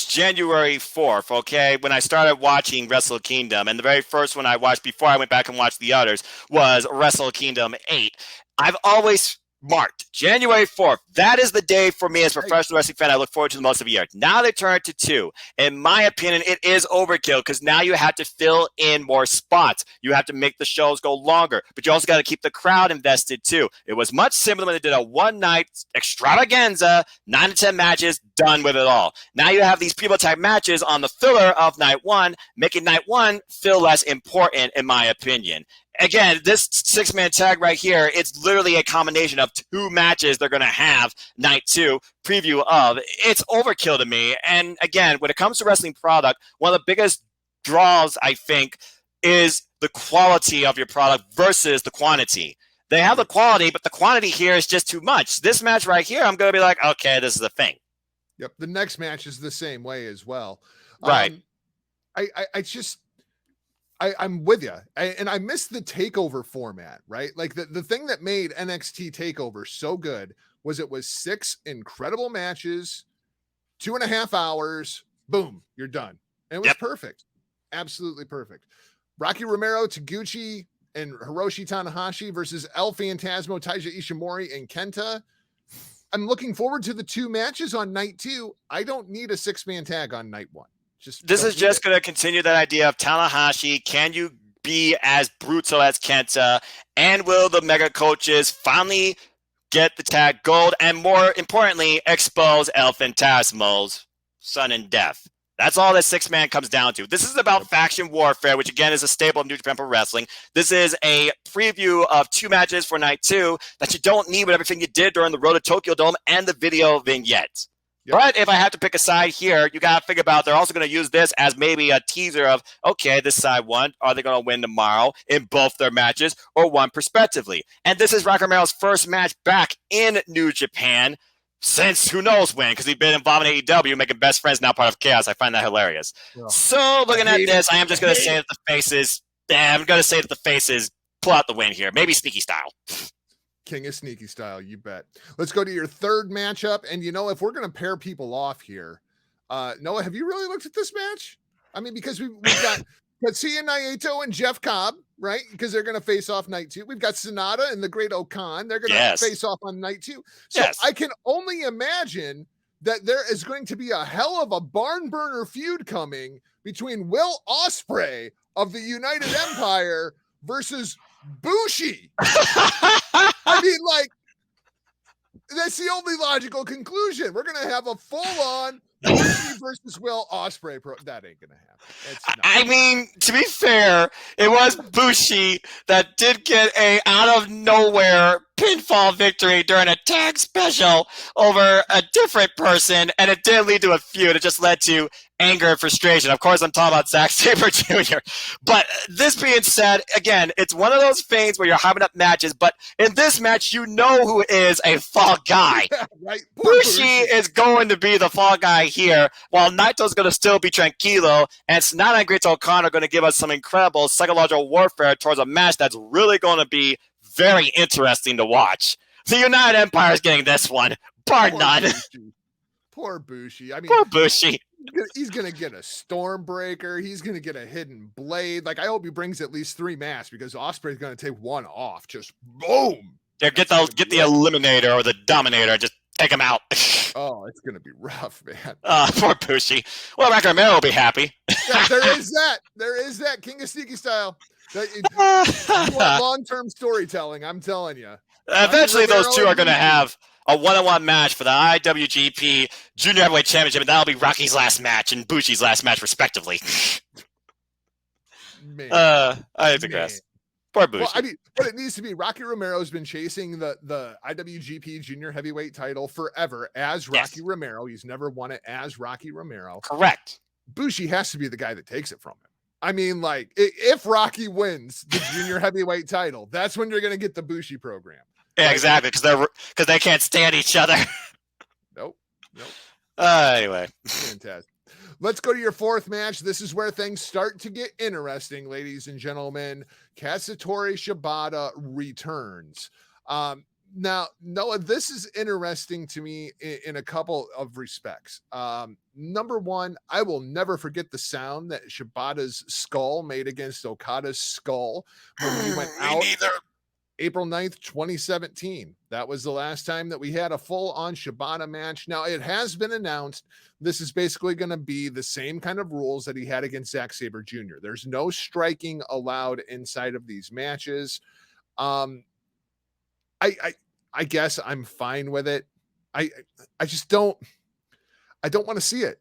Speaker 3: January 4th, okay, when I started watching Wrestle Kingdom, and the very first one I watched before I went back and watched the others was Wrestle Kingdom 8, I've always marked January 4th. That is the day for me as a professional wrestling fan I look forward to the most of the year. Now they turn it to 2. In my opinion, it is overkill because now you have to fill in more spots. You have to make the shows go longer, but you also got to keep the crowd invested too. It was much simpler when they did a one-night extravaganza, 9 to 10 matches, done with it all. Now you have these people type matches on the filler of night 1, making night 1 feel less important in my opinion. Again, this six-man tag right here, it's literally a combination of 2 matches they're going to have night 2 preview of. It's overkill to me. And again, when it comes to wrestling product, one of the biggest draws, I think, is the quality of your product versus the quantity. They have the quality, but the quantity here is just too much. This match right here, I'm going to be like, okay, this is the thing.
Speaker 1: Yep. The next match is the same way as well.
Speaker 3: Right.
Speaker 1: I'm with you. And I miss the takeover format, right? Like the thing that made NXT takeover so good was it was 6 incredible matches, 2.5 hours, boom, you're done. And it was perfect. Absolutely perfect. Rocky Romero, Taguchi, and Hiroshi Tanahashi versus El Phantasmo, Taiji Ishimori, and Kenta. I'm looking forward to the 2 matches on night 2. I don't need a 6-man tag on night 1.
Speaker 3: This is just going to continue that idea of Tanahashi. Can you be as brutal as Kenta? And will the mega coaches finally get the tag gold? And more importantly, expose El Phantasmo's son and death. That's all this 6-man comes down to. This is about faction warfare, which again is a staple of New Japan Pro Wrestling. This is a preview of 2 matches for night 2 that you don't need with everything you did during the Road to Tokyo Dome and the video vignette. Yep. But if I have to pick a side here, you got to think about they're also going to use this as maybe a teaser of, okay, this side won. Are they going to win tomorrow in both their matches or one prospectively? And this is Rocky Romero's first match back in New Japan since who knows when, because he's been involved in AEW, making Best Friends now part of Chaos. I find that hilarious. Yeah. So looking at this, I am just going to say that the faces, pull out the win here. Maybe sneaky style.
Speaker 1: King of sneaky style, you bet. Let's go to your third matchup. And if we're going to pair people off here, Noah, have you really looked at this match? I mean, because we've got Katsuya Naito and Jeff Cobb, right? Because they're going to face off night 2. We've got Sonata and the Great Okan. They're going to face off on night 2. So I can only imagine that there is going to be a hell of a barn burner feud coming between Will Ospreay of the United Empire versus Bushi. I mean, like, that's the only logical conclusion. We're going to have a full-on Bushi versus Will Ospreay. That ain't going to happen.
Speaker 3: I mean, to be fair, it was Bushi that did get a out-of-nowhere pinfall victory during a tag special over a different person, and it did lead to a feud. It just led to anger and frustration. Of course, I'm talking about Zack Sabre Jr. But this being said, again, it's one of those things where you're hyping up matches, but in this match, you know who is a fall guy.
Speaker 1: Yeah, right.
Speaker 3: Bushi is going to be the fall guy here, while Naito's going to still be tranquilo, and Sonata and Great Okada are going to give us some incredible psychological warfare towards a match that's really going to be very interesting to watch. The United Empire is getting this one, bar none.
Speaker 1: Poor Bushi. I mean,
Speaker 3: poor Bushi.
Speaker 1: He's going to get a Stormbreaker. He's going to get a Hidden Blade. Like, I hope he brings at least 3 masks because Ospreay's going to take one off. Just boom.
Speaker 3: Yeah, get the Eliminator or the Dominator. Just take him out.
Speaker 1: Oh, it's going to be rough, man.
Speaker 3: Poor Bushi. Well, Rocky Romero will be happy.
Speaker 1: Yeah, there is that. There is that. King of Sneaky style. You want long-term storytelling, I'm telling you.
Speaker 3: Eventually, those two are going to have a one-on-one match for the IWGP Junior Heavyweight Championship, and that'll be Rocky's last match and Bushi's last match, respectively.
Speaker 1: Man.
Speaker 3: I digress. Poor Bushi.
Speaker 1: Well, I mean, what it needs to be, Rocky Romero's been chasing the IWGP Junior Heavyweight title forever as Rocky Romero. He's never won it as Rocky Romero.
Speaker 3: Correct.
Speaker 1: Bushi has to be the guy that takes it from him. I mean, like, if Rocky wins the Junior Heavyweight title, that's when you're going to get the Bushi program.
Speaker 3: Yeah, exactly, because they can't stand each other.
Speaker 1: Nope.
Speaker 3: Anyway.
Speaker 1: Fantastic. Let's go to your 4th match. This is where things start to get interesting, ladies and gentlemen. Kazutori Shibata returns. Now, Noah, this is interesting to me in a couple of respects. Number one, I will never forget the sound that Shibata's skull made against Okada's skull when we went out. April 9th, 2017. That was the last time that we had a full-on Shibata match. Now, it has been announced this is basically going to be the same kind of rules that he had against Zack Sabre Jr. There's no striking allowed inside of these matches. I guess I'm fine with it. I just don't want to see it.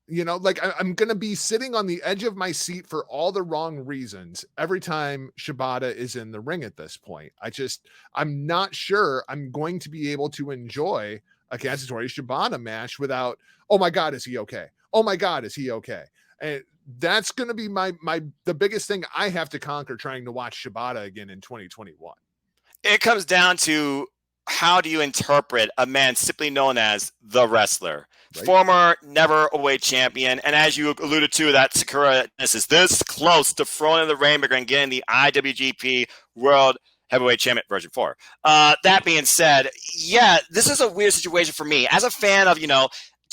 Speaker 1: You know, like I'm going to be sitting on the edge of my seat for all the wrong reasons every time Shibata is in the ring at this point. I'm not sure I'm going to be able to enjoy a Kazutori Shibata match without, oh my God, is he okay? Oh my God, is he okay? And that's going to be the biggest thing I have to conquer trying to watch Shibata again in 2021.
Speaker 3: It comes down to how do you interpret a man simply known as the wrestler, right? Former never away champion. And as you alluded to, that Sakura is this close to throwing in the Rainmaker and getting the IWGP World Heavyweight Champion version 4. That being said, yeah, this is a weird situation for me. As a fan of,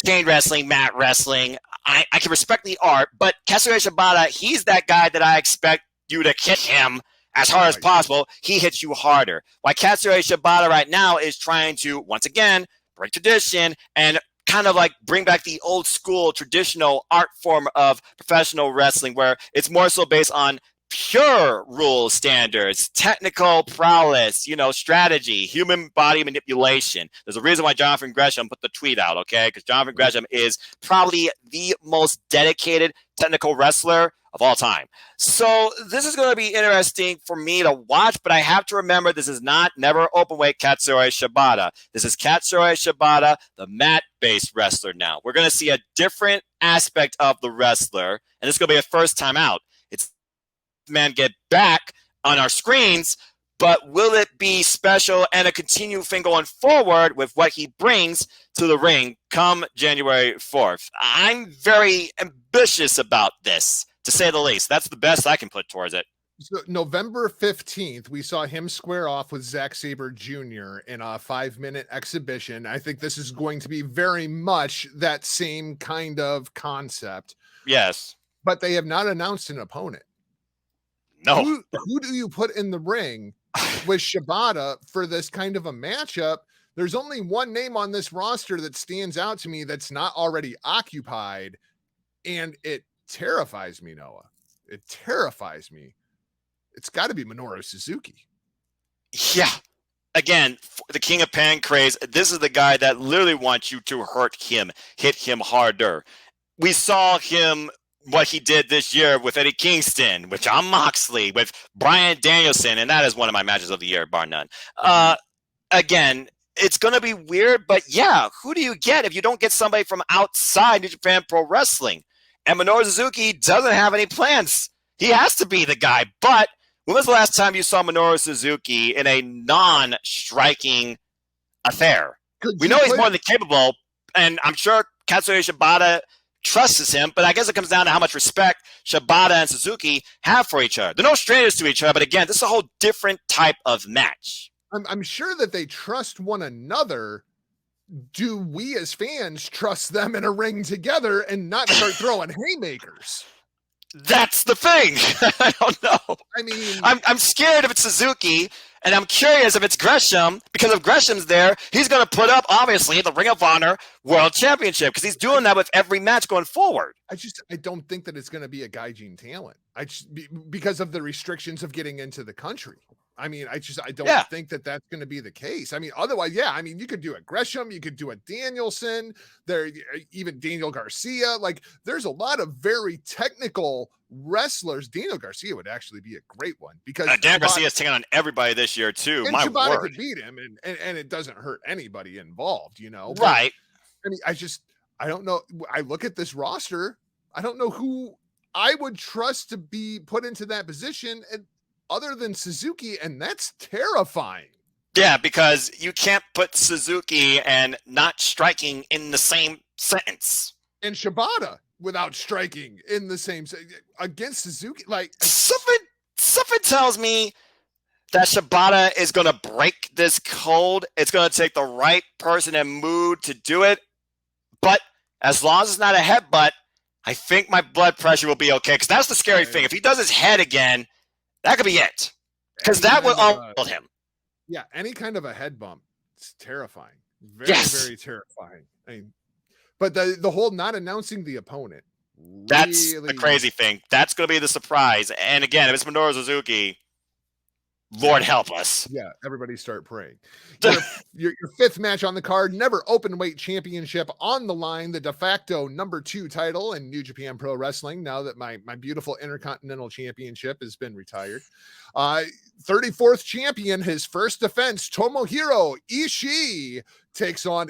Speaker 3: chain wrestling, mat wrestling, I can respect the art, but Kazuya Shibata, he's that guy that I expect you to hit him as hard as possible. He hits you harder. Why Katsuyori Shibata right now is trying to, once again, break tradition and kind of like bring back the old school traditional art form of professional wrestling where it's more so based on pure rule standards, technical prowess, strategy, human body manipulation. There's a reason why Jonathan Gresham put the tweet out, okay? Because Jonathan Gresham is probably the most dedicated technical wrestler of all time. So this is going to be interesting for me to watch, but I have to remember this is not never open weight Katsuyori Shibata. This is Katsuyori Shibata, the mat-based wrestler now. We're going to see a different aspect of the wrestler, and this is going to be a first time out. It's man get back on our screens, but will it be special and a continued thing going forward with what he brings to the ring come January 4th? I'm very ambitious about this, to say the least. That's the best I can put towards it.
Speaker 1: So November 15th, we saw him square off with Zack Sabre Jr. in a 5-minute exhibition. I think this is going to be very much that same kind of concept.
Speaker 3: Yes.
Speaker 1: But they have not announced an opponent.
Speaker 3: No.
Speaker 1: Who do you put in the ring with Shibata for this kind of a matchup There's only one name on this roster that stands out to me that's not already occupied, and it terrifies me, Noah. It terrifies me. It's got to be Minoru Suzuki.
Speaker 3: Yeah. Again, the King of Pancrase, this is the guy that literally wants you to hurt him, hit him harder. We saw him, what he did this year with Eddie Kingston, with Jon Moxley, with Bryan Danielson, and that is one of my matches of the year, bar none. Again, it's going to be weird, but yeah, who do you get if you don't get somebody from outside New Japan Pro Wrestling? And Minoru Suzuki doesn't have any plans. He has to be the guy. But when was the last time you saw Minoru Suzuki in a non-striking affair? We know he's more than capable, and I'm sure Katsuhiro Shibata trusts him, but I guess it comes down to how much respect Shibata and Suzuki have for each other. They're no strangers to each other, but again, this is a whole different type of match.
Speaker 1: I'm sure that they trust one another. Do we as fans trust them in a ring together and not start throwing haymakers?
Speaker 3: That's the thing. I don't know.
Speaker 1: I mean,
Speaker 3: I'm scared if it's Suzuki, and I'm curious if it's Gresham, because if Gresham's there, he's going to put up, obviously, the Ring of Honor World Championship, because he's doing that with every match going forward.
Speaker 1: I don't think that it's going to be a Gaijin talent. Because of the restrictions of getting into the country. I mean, I don't think that that's going to be the case. I mean, otherwise, yeah. I mean, you could do a Gresham, you could do a Danielson, even Daniel Garcia. Like, there's a lot of very technical wrestlers. Daniel Garcia would actually be a great one because
Speaker 3: Daniel Garcia is taking on everybody this year too.
Speaker 1: And
Speaker 3: My
Speaker 1: Shibata
Speaker 3: word,
Speaker 1: could beat him, and it doesn't hurt anybody involved, you know.
Speaker 3: Right?
Speaker 1: But, I mean, I don't know. I look at this roster. I don't know who I would trust to be put into that position, and other than Suzuki, and that's terrifying.
Speaker 3: Yeah, because you can't put Suzuki and not striking in the same sentence.
Speaker 1: And Shibata without striking in the same against Suzuki. Like,
Speaker 3: something tells me that Shibata is going to break this code. It's going to take the right person and mood to do it. But as long as it's not a headbutt, I think my blood pressure will be okay. Because that's the scary thing. If he does his head again, that could be it. Because that would hold him.
Speaker 1: Yeah, any kind of a head bump. It's terrifying. Very, very terrifying. I mean, but the whole not announcing the opponent.
Speaker 3: That's the crazy thing. That's going to be the surprise. And again, if it's Minoru Suzuki, Lord help us.
Speaker 1: Yeah, everybody start praying. Your fifth match on the card, never open weight championship on the line, the de facto number 2 title in New Japan Pro Wrestling. Now that my beautiful Intercontinental Championship has been retired. 34th champion, his first defense, Tomohiro Ishii takes on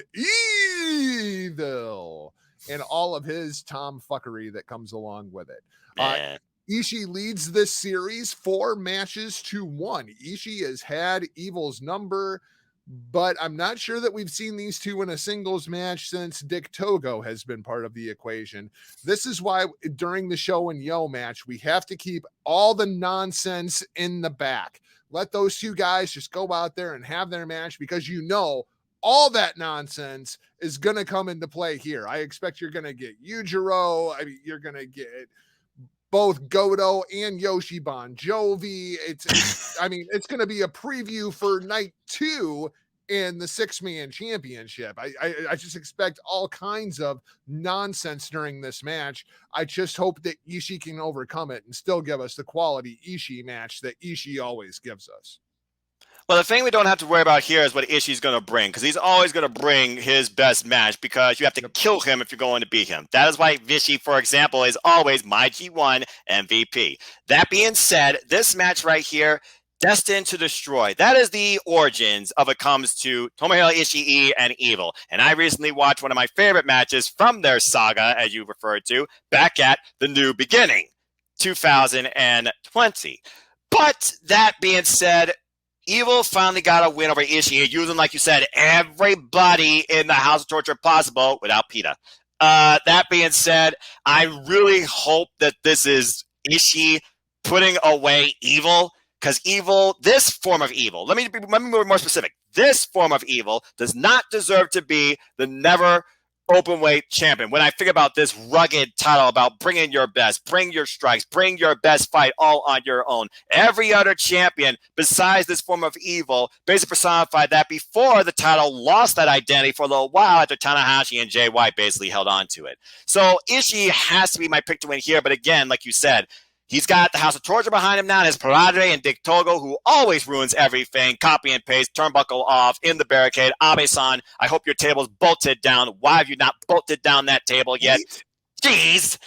Speaker 1: Evil and all of his tomfuckery that comes along with it. Ishii leads this series 4 matches to 1. Ishii has had Evil's number, but I'm not sure that we've seen these two in a singles match since Dick Togo has been part of the equation. This is why during the Show and Yo match, we have to keep all the nonsense in the back. Let those two guys just go out there and have their match, because you know all that nonsense is going to come into play here. I expect you're going to get Yujiro. I mean, you're going to get both Goto and Yoshi Bon Jovi. It's going to be a preview for night 2 in the 6-man championship. I just expect all kinds of nonsense during this match. I just hope that Ishii can overcome it and still give us the quality Ishii match that Ishii always gives us.
Speaker 3: Well, the thing we don't have to worry about here is what Ishii's going to bring, because he's always going to bring his best match, because you have to kill him if you're going to beat him. That is why Ishii, for example, is always my G1 MVP. That being said, this match right here, destined to destroy. That is the origins of it comes to Tomohiro Ishii and Evil. And I recently watched one of my favorite matches from their saga, as you referred to, back at the New Beginning, 2020. But that being said, Evil finally got a win over Ishii, using, like you said, everybody in the House of Torture possible without PETA. That being said, I really hope that this is Ishii putting away Evil, because Evil, this form of Evil, let me be more specific. This form of Evil does not deserve to be the never openweight champion. When I think about this rugged title about bringing your best, bring your strikes, bring your best fight all on your own. Every other champion besides this form of evil basically personified that before the title lost that identity for a little while after Tanahashi and Jay White basically held on to it. So Ishii has to be my pick to win here. But again, like you said, he's got the House of Torture behind him now, and his Padre and Dick Togo, who always ruins everything. Copy and paste, turnbuckle off, in the barricade. Abe-san, I hope your table's bolted down. Why have you not bolted down that table yet? Jeez.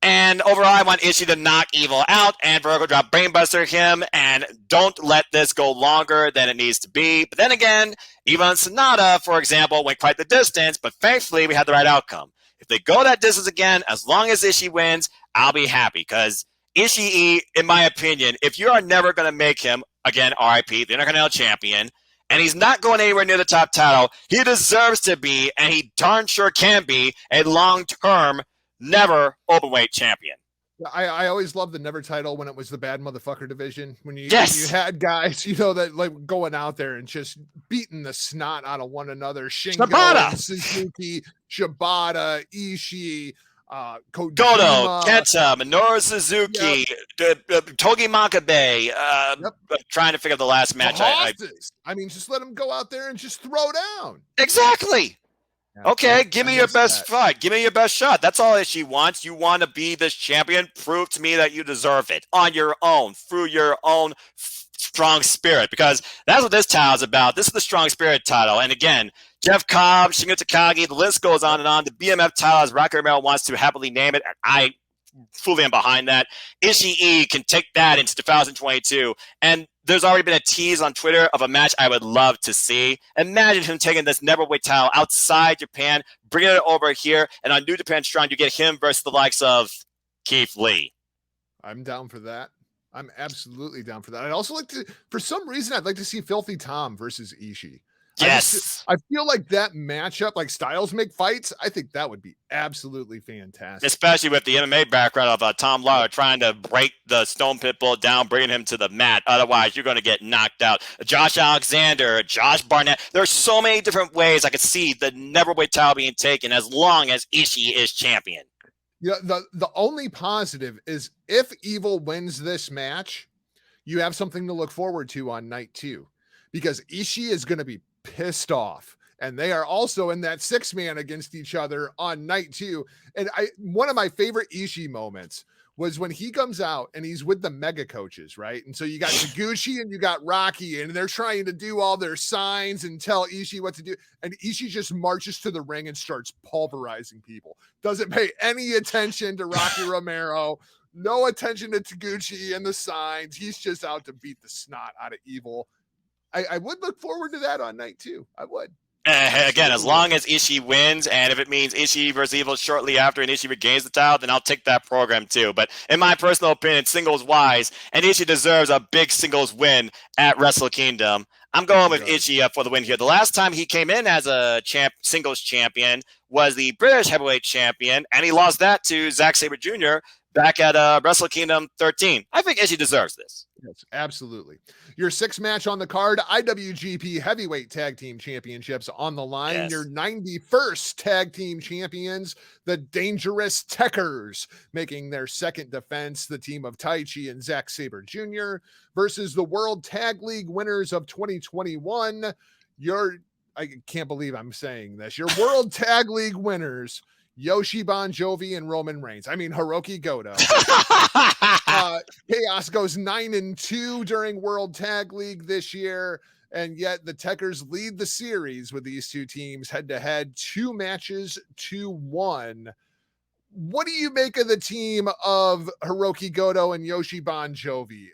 Speaker 3: And overall, I want Ishii to knock Evil out and Virgo drop Brainbuster him, and don't let this go longer than it needs to be. But then again, Evil and Sonata, for example, went quite the distance, but thankfully we had the right outcome. If they go that distance again, as long as Ishii wins, I'll be happy, because Ishii, in my opinion, if you are never going to make him, again, RIP, the Intercontinental Champion, and he's not going anywhere near the top title, he deserves to be, and he darn sure can be, a long-term, never openweight champion.
Speaker 1: I always loved the never title when it was the bad motherfucker division. When you had guys, that like going out there and just beating the snot out of one another. Shingo, Suzuki, Shibata, Ishii,
Speaker 3: Goto, Kenta, Minoru Suzuki, Togi Makabe. I'm trying to figure out the last match.
Speaker 1: I mean, just let them go out there and just throw down.
Speaker 3: Exactly. Yeah, okay, give me your best fight. Give me your best shot. That's all Ishii wants. You want to be this champion? Prove to me that you deserve it on your own, through your own strong spirit, because that's what this title is about. This is the strong spirit title. And again, Jeff Cobb, Shingo Takagi, the list goes on and on. The BMF title, as Rocky Romero wants to happily name it, I fully am behind that. Ishii can take that into 2022. And there's already been a tease on Twitter of a match I would love to see. Imagine him taking this neverweight title outside Japan, bringing it over here, and on New Japan Strong, you get him versus the likes of Keith Lee.
Speaker 1: I'm down for that. I'm absolutely down for that. I'd also like to, for some reason, I'd like to see Filthy Tom versus Ishii.
Speaker 3: Yes.
Speaker 1: I feel like that matchup, like styles make fights, I think that would be absolutely fantastic.
Speaker 3: Especially with the MMA background of Tom Lawler trying to break the Stone Pit Bull down, bringing him to the mat. Otherwise, you're going to get knocked out. Josh Alexander, Josh Barnett. There's so many different ways I could see the neverweight title being taken as long as Ishii is champion.
Speaker 1: Yeah, the only positive is if Evil wins this match, you have something to look forward to on night 2, because Ishii is going to be pissed off, and they are also in that 6-man against each other on night 2. And one of my favorite Ishii moments was when he comes out and he's with the mega coaches, right? And so you got Taguchi and you got Rocky, and they're trying to do all their signs and tell Ishii what to do, and Ishii just marches to the ring and starts pulverizing people, doesn't pay any attention to Rocky Romero, no attention to Taguchi and the signs. He's just out to beat the snot out of Evil. I would look forward to that on night 2. I would.
Speaker 3: Again, as long as Ishii wins, and if it means Ishii versus Evil shortly after and Ishii regains the title, then I'll take that program too. But in my personal opinion, singles-wise, and Ishii deserves a big singles win at Wrestle Kingdom, I'm going with Ishii for the win here. The last time he came in as a singles champion was the British heavyweight champion, and he lost that to Zack Sabre Jr. back at Wrestle Kingdom 13. I think Ishii deserves this.
Speaker 1: Yes, absolutely. Your 6th match on the card, IWGP Heavyweight Tag Team Championships on the line. Yes. Your 91st Tag Team Champions, the Dangerous Techers, making their second defense, the team of Taichi and Zack Sabre Jr. versus the World Tag League winners of 2021. I can't believe I'm saying this. Your World Tag League winners, Yoshi Bon Jovi and Roman Reigns. I mean, Hiroki Goto. Chaos goes 9-2 during World Tag League this year, and yet the Techers lead the series with these two teams head-to-head, 2 matches to 1. What do you make of the team of Hiroki Goto and Yoshi Bon Jovi?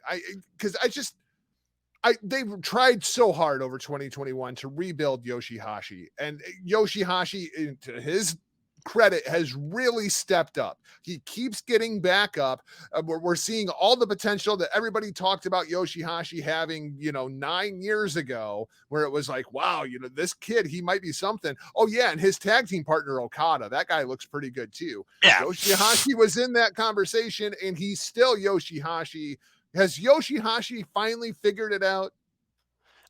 Speaker 1: They've tried so hard over 2021 to rebuild Yoshihashi, and Yoshihashi, to his credit, has really stepped up. He keeps getting back up. We're seeing all the potential that everybody talked about Yoshihashi having, 9 years ago, where it was like, wow, this kid, he might be something. Oh yeah. And his tag team partner, Okada, that guy looks pretty good too.
Speaker 3: Yeah.
Speaker 1: Yoshihashi was in that conversation, and he's still Yoshihashi. Has Yoshihashi finally figured it out?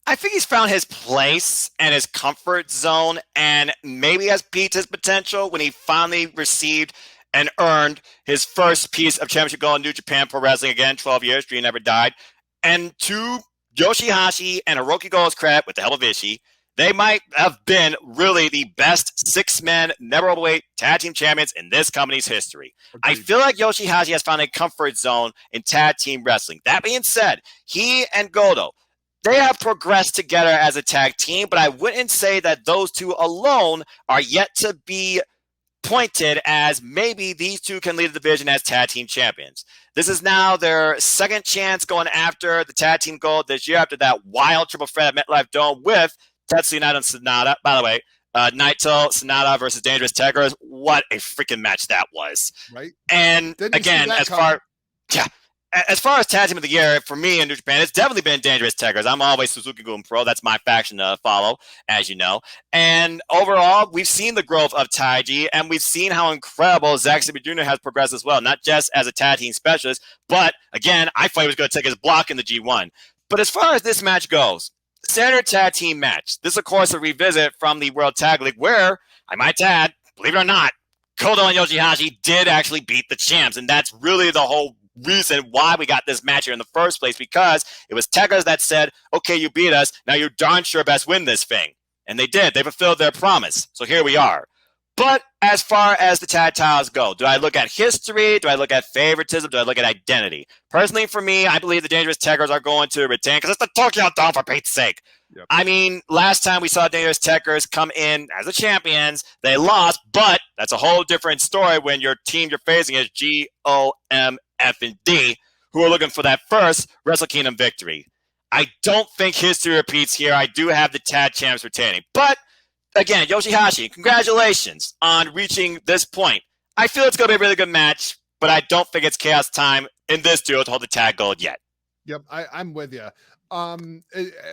Speaker 3: I think he's found his place and his comfort zone and maybe has peaked his potential when he finally received and earned his first piece of championship gold in New Japan Pro Wrestling. Again, 12 years, Dream never died. And to Yoshihashi and Hiroki Goto's credit, with the help of Ishii, they might have been really the best six-man never overweight tag team champions in this company's history. Agreed. I feel like Yoshihashi has found a comfort zone in tag team wrestling. That being said, he and Goto, they have progressed together as a tag team, but I wouldn't say that those two alone are yet to be pointed as maybe these two can lead the division as tag team champions. This is now their second chance going after the tag team gold this year after that wild triple threat at MetLife Dome with Tetsuya Naito and Sonata. By the way, Naito, Sonata versus Dangerous Tekkers. What a freaking match that was. Right. And again, as far as tag team of the year, for me in New Japan, it's definitely been Dangerous Tekkers. I'm always Suzuki-gun Pro. That's my faction to follow, as you know. And overall, we've seen the growth of Taiji, and we've seen how incredible Zack Sabre Jr. has progressed as well, not just as a tag team specialist, but, again, I thought he was going to take his block in the G1. But as far as this match goes, standard tag team match. This, of course, a revisit from the World Tag League where, I might add, believe it or not, Goto and Yoshihashi did actually beat the champs, and that's really the whole reason why we got this match here in the first place, because it was Tekkers that said, okay, you beat us, now you darn sure best win this thing. And they did. They fulfilled their promise. So here we are. But as far as the tag titles go, do I look at history? Do I look at favoritism? Do I look at identity? Personally, for me, I believe the Dangerous Tekkers are going to retain because it's the Tokyo Dome, for Pete's sake. Yep. I mean, last time we saw Dangerous Tekkers come in as the champions, they lost, but that's a whole different story when your team you're facing is GOMF&D, who are looking for that first Wrestle Kingdom victory. I don't think history repeats here. I do have the tag champs retaining. But, again, Yoshihashi, congratulations on reaching this point. I feel it's going to be a really good match, but I don't think it's chaos time in this duo to hold the tag gold yet.
Speaker 1: Yep, I'm with you. And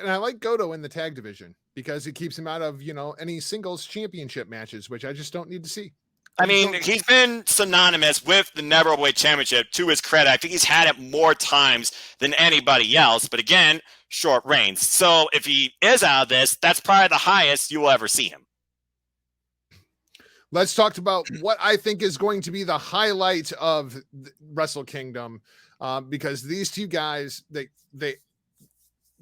Speaker 1: I like Goto in the tag division because it keeps him out of, any singles championship matches, which I just don't need to see.
Speaker 3: I mean, he's been synonymous with the Never Overweight Championship to his credit. I think he's had it more times than anybody else, but again, short reigns. So if he is out of this, that's probably the highest you will ever see him.
Speaker 1: Let's talk about what I think is going to be the highlight of Wrestle Kingdom, because these two guys, they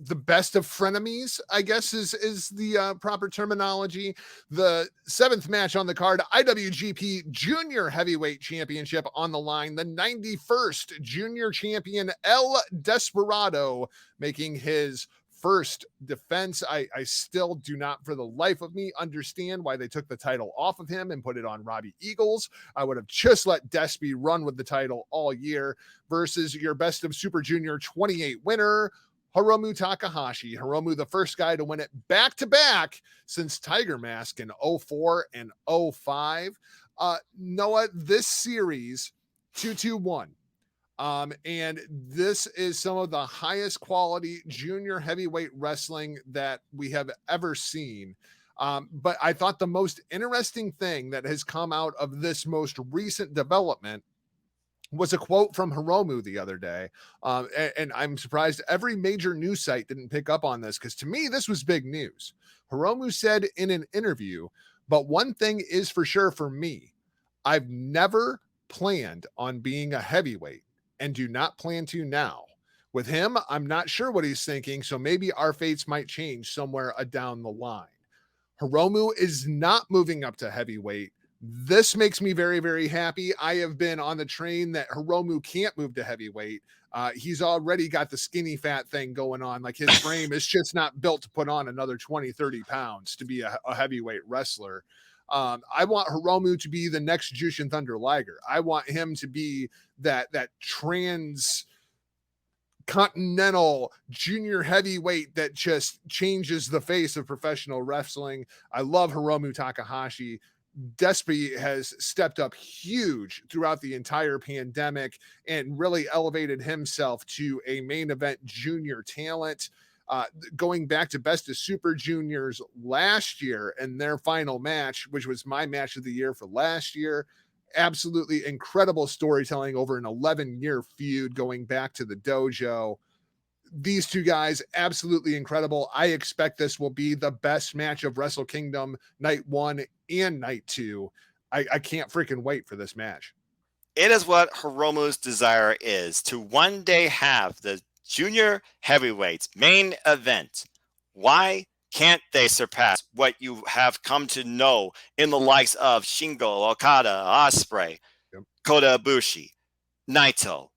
Speaker 1: the best of frenemies, I guess is the proper terminology. The seventh match on the card, IWGP Junior Heavyweight Championship on the line. The 91st Junior Champion El Desperado making his first defense. I still do not for the life of me understand why they took the title off of him and put it on Robbie Eagles. I would have just let Despy run with the title all year versus your Best of Super Junior 28 winner, Hiromu Takahashi. Hiromu, the first guy to win it back-to-back since Tiger Mask in 04 and 05. Noah, this series, 2-2-1. And this is some of the highest quality junior heavyweight wrestling that we have ever seen. But I thought the most interesting thing that has come out of this most recent development was a quote from Hiromu the other day. And I'm surprised every major news site didn't pick up on this, because to me, this was big news. Hiromu said in an interview, but one thing is for sure for me, I've never planned on being a heavyweight and do not plan to now. With him, I'm not sure what he's thinking, so maybe our fates might change somewhere down the line. Hiromu is not moving up to heavyweight. This makes me very, very happy. I have been on the train that Hiromu can't move to heavyweight. He's already got the skinny fat thing going on. Like, his frame is just not built to put on another 20, 30 pounds to be a heavyweight wrestler. I want Hiromu to be the next Jushin Thunder Liger. I want him to be that transcontinental junior heavyweight that just changes the face of professional wrestling. I love Hiromu Takahashi. Despy has stepped up huge throughout the entire pandemic and really elevated himself to a main event junior talent. Going back to Best of Super Juniors last year and their final match, which was my match of the year for last year. Absolutely incredible storytelling over an 11-year feud going back to the dojo. these two guys, absolutely incredible. I expect this will be the best match of Wrestle Kingdom night 1 and night 2. I can't freaking wait for this match.
Speaker 3: It is what Hiromu's desire is, to one day have the junior heavyweights main event. Why can't they surpass what you have come to know in the likes of Shingo, Okada, Ospreay, Kota Ibushi, Naito?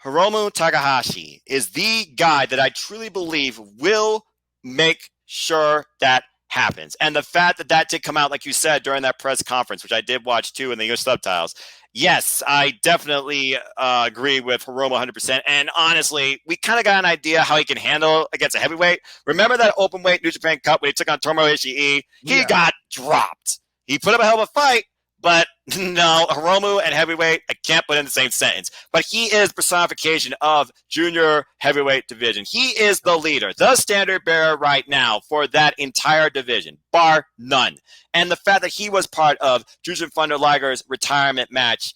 Speaker 3: Hiromu Takahashi is the guy that I truly believe will make sure that happens. And the fact that that did come out, like you said, during that press conference, which I did watch too in the English subtitles. Yes, I definitely agree with Hiromu 100%. And honestly, we kind of got an idea how he can handle against a heavyweight. Remember that open weight New Japan Cup when he took on Tomohiro Ishii? He got dropped. He put up a hell of a fight, but no, Hiromu and heavyweight, I can't put in the same sentence. But he is personification of junior heavyweight division. He is the leader, the standard bearer right now for that entire division, bar none. And the fact that he was part of Jushin Thunder Liger's retirement match,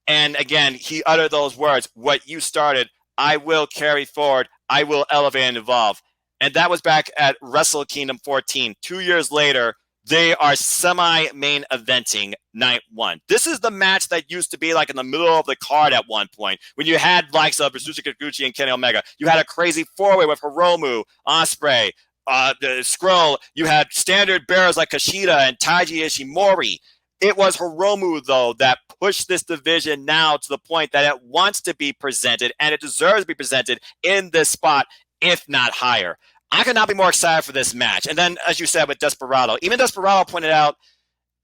Speaker 3: and again, he uttered those words, what you started, I will carry forward, I will elevate and evolve. And that was back at Wrestle Kingdom 14. 2 years later, they are semi-main eventing night 1. This is the match that used to be like in the middle of the card at one point when you had likes of Yasushi Kikuchi and Kenny Omega. You had a crazy four-way with Hiromu, Ospreay, the Skrull. You had standard bearers like Kushida and Taiji Ishimori. It was Hiromu, though, that pushed this division now to the point that it wants to be presented, and it deserves to be presented in this spot, if not higher. I could not be more excited for this match. And then, as you said, with Desperado, even Desperado pointed out,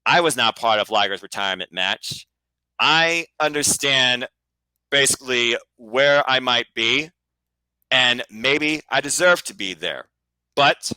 Speaker 3: I was not part of Liger's retirement match. I understand basically where I might be, and maybe I deserve to be there. But,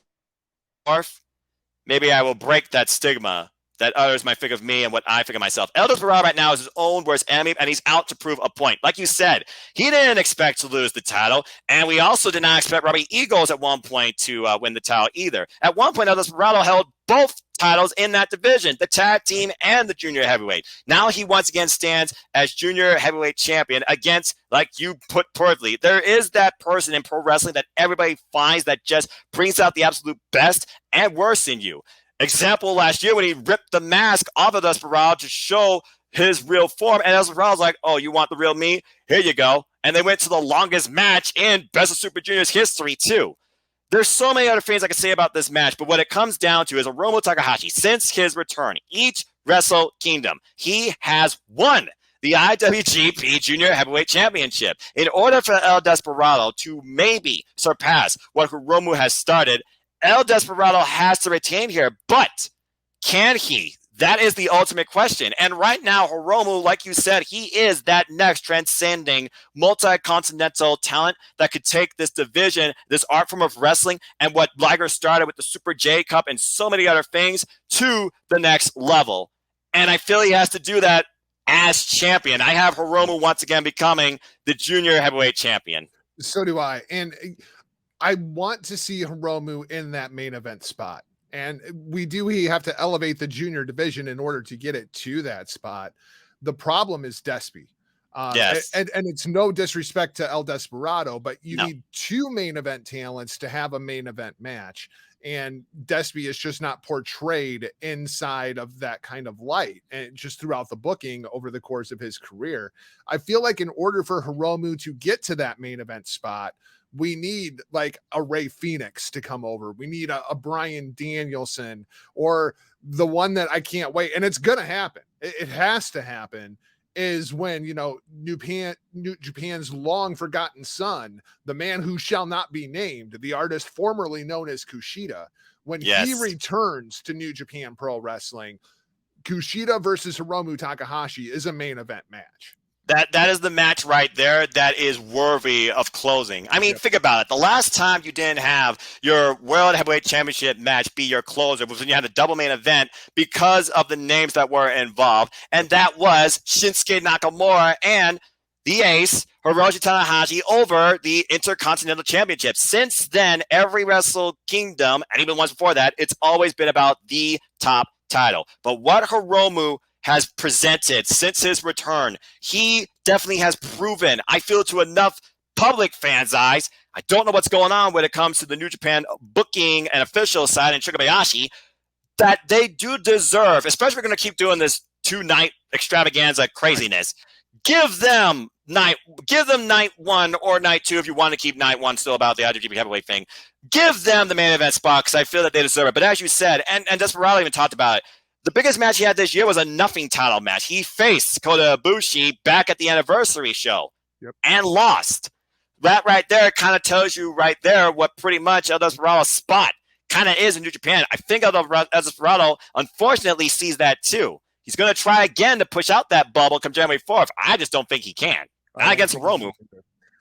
Speaker 3: maybe I will break that stigma that others might think of me and what I think of myself. El Desperado right now is his own worst enemy, and he's out to prove a point. Like you said, he didn't expect to lose the title, and we also did not expect Robbie Eagles at one point to win the title either. At one point, El Desperado held both titles in that division, the tag team and the junior heavyweight. Now he once again stands as junior heavyweight champion against, like you put perfectly, there is that person in pro wrestling that everybody finds that just brings out the absolute best and worst in you. Example last year when he ripped the mask off of Desperado to show his real form. And Desperado's like, oh, you want the real me? Here you go. And they went to the longest match in Best of Super Juniors history, too. There's so many other things I could say about this match, but what it comes down to is Hiromu Takahashi, since his return, each Wrestle Kingdom, he has won the IWGP Junior Heavyweight Championship. In order for El Desperado to maybe surpass what Hiromu has started, El Desperado has to retain here, but can he? That is the ultimate question. And right now, Hiromu, like you said, he is that next transcending multi-continental talent that could take this division, this art form of wrestling, and what Liger started with the Super J Cup and so many other things to the next level. And I feel he has to do that as champion. I have Hiromu once again becoming the junior heavyweight champion.
Speaker 1: So do I. And I want to see Hiromu in that main event spot. And we have to elevate the junior division in order to get it to that spot. The problem is Despy.
Speaker 3: Yes.
Speaker 1: And it's no disrespect to El Desperado, but you need two main event talents to have a main event match. And Despy is just not portrayed inside of that kind of light, and just throughout the booking over the course of his career. I feel like in order for Hiromu to get to that main event spot, we need like a Ray Phoenix to come over. We need a Bryan Danielson, or the one that I can't wait. And it's going to happen. It has to happen, is when, New Japan's long forgotten son, the man who shall not be named, the artist formerly known as Kushida, when he returns to New Japan Pro Wrestling, Kushida versus Hiromu Takahashi is a main event match.
Speaker 3: That is the match right there that is worthy of closing. I mean, think about it. The last time you didn't have your World Heavyweight Championship match be your closer was when you had a double main event because of the names that were involved. And that was Shinsuke Nakamura and the ace, Hiroshi Tanahashi, over the Intercontinental Championship. Since then, every Wrestle Kingdom, and even once before that, it's always been about the top title. But what Hiromu has presented since his return, he definitely has proven, I feel, to enough public fans' eyes, I don't know what's going on when it comes to the New Japan booking and official side and Shigebayashi, that they do deserve, especially if we're going to keep doing this 2-night extravaganza craziness. Give them night 1 or night 2 if you want to keep night 1 still about the IWGP heavyweight thing. Give them the main event spot because I feel that they deserve it. But as you said, and Desperado even talked about it, the biggest match he had this year was a nothing title match. He faced Kota Ibushi back at the anniversary show and lost. That right there kind of tells you right there what pretty much El Desperado's spot kind of is in New Japan. I think El Desperado unfortunately sees that too. He's going to try again to push out that bubble come January 4th. I just don't think he can. Not against Hiromu.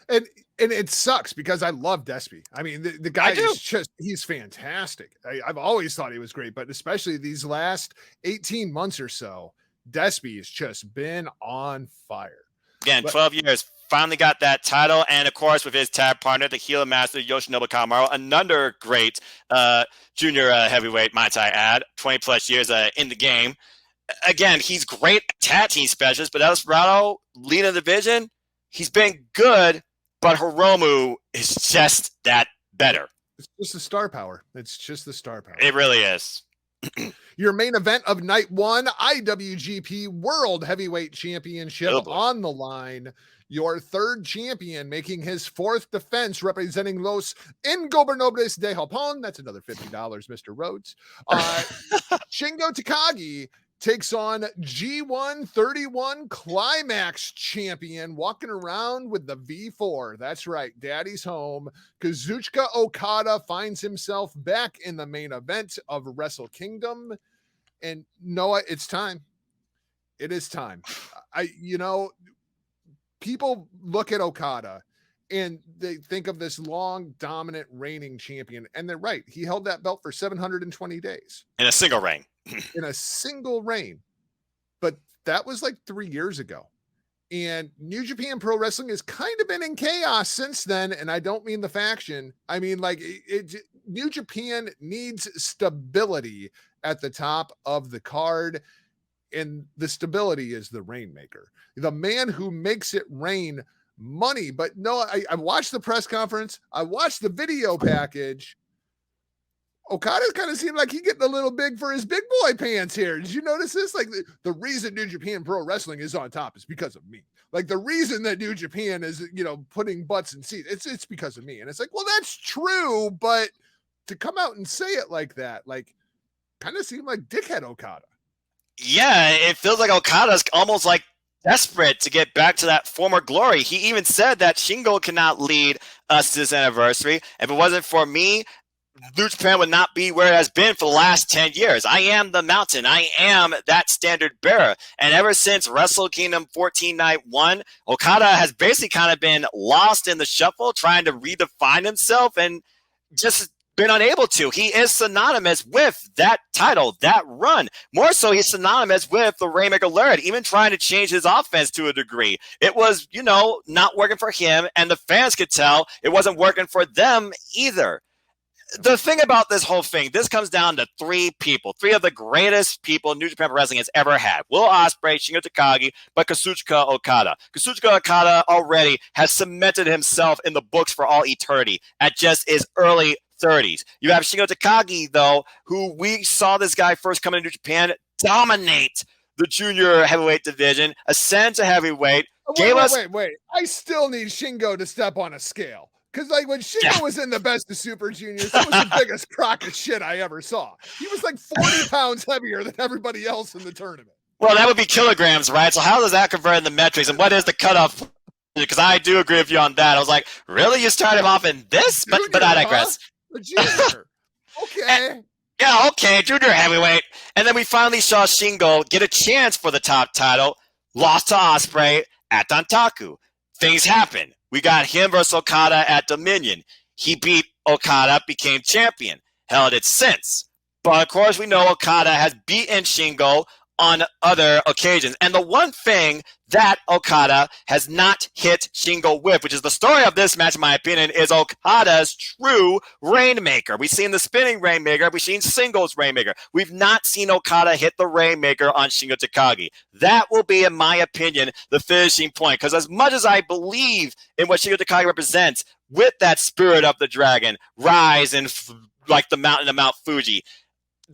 Speaker 1: And it sucks because I love Despy. I mean, the guy is he's fantastic. I've always thought he was great, but especially these last 18 months or so, Despy has just been on fire.
Speaker 3: Again, 12 years, finally got that title. And of course, with his tag partner, the heel master, Yoshinobu Kanemaru, another great junior heavyweight, might I add, 20 plus years in the game. Again, he's great tag team specialist, but El Desperado leading the division, he's been good. But Hiromu is just that better.
Speaker 1: It's just the star power. It's just the star power.
Speaker 3: It really is.
Speaker 1: Your main event of night 1, IWGP World Heavyweight Championship on the line. Your third champion making his 4th defense representing Los Ingobernables de Japón. That's another $50, Mr. Rhodes. Shingo Takagi takes on G1 31 Climax champion, walking around with the V4. That's right, Daddy's home. Kazuchika Okada finds himself back in the main event of Wrestle Kingdom. And Noah, it's time. It is time. People look at Okada and they think of this long, dominant, reigning champion. And they're right. He held that belt for 720 days.
Speaker 3: In a single reign.
Speaker 1: In a single reign. But that was like 3 years ago. And New Japan Pro Wrestling has kind of been in chaos since then. And I don't mean the faction. I mean, like, New Japan needs stability at the top of the card. And the stability is the Rainmaker, the man who makes it rain money. But no, I watched the press conference. I watched the video package. Okada kind of seemed like he getting a little big for his big boy pants here. Did you notice this? Like the reason New Japan Pro Wrestling is on top is because of me. Like the reason that New Japan is, putting butts in seats, it's because of me. And it's like, well, that's true. But to come out and say it like that, like kind of seemed like dickhead Okada.
Speaker 3: Yeah, it feels like Okada's almost like desperate to get back to that former glory. He even said that Shingo cannot lead us to this anniversary. If it wasn't for me, New Japan would not be where it has been for the last 10 years. I am the mountain. I am that standard bearer. And ever since Wrestle Kingdom 14 Night 1, Okada has basically kind of been lost in the shuffle, trying to redefine himself and just been unable to. He is synonymous with that title, that run. More so, he's synonymous with the Rainmaker Lariat, even trying to change his offense to a degree. It was, not working for him, and the fans could tell it wasn't working for them either. The thing about this whole thing, this comes down to 3 people, 3 of the greatest people New Japan Pro Wrestling has ever had. Will Ospreay, Shingo Takagi, but Kazuchika Okada. Kazuchika Okada already has cemented himself in the books for all eternity at just his early 30s. You have Shingo Takagi, though, who we saw this guy first come into New Japan dominate the junior heavyweight division, ascend to heavyweight.
Speaker 1: Wait. I still need Shingo to step on a scale. Because, like, when Shingo was in the best of Super Juniors, that was the biggest crock of shit I ever saw. He was like 40 pounds heavier than everybody else in the tournament.
Speaker 3: Well, that would be kilograms, right? So how does that convert in the metrics? And what is the cutoff? Because I do agree with you on that. I was like, really? You started him off in this? Junior, but I digress.
Speaker 1: Huh? Junior. Okay.
Speaker 3: Okay, junior heavyweight. And then we finally saw Shingo get a chance for the top title, lost to Ospreay at Dantaku. Things happen. We got him versus Okada at Dominion. He beat Okada, became champion, held it since. But of course, we know Okada has beaten Shingo on other occasions. And the one thing that Okada has not hit Shingo with, which is the story of this match, in my opinion, is Okada's true Rainmaker. We've seen the spinning Rainmaker. We've seen singles Rainmaker. We've not seen Okada hit the Rainmaker on Shingo Takagi. That will be, in my opinion, the finishing point. Because as much as I believe in what Shingo Takagi represents, with that spirit of the dragon, rise and like the mountain of Mount Fuji,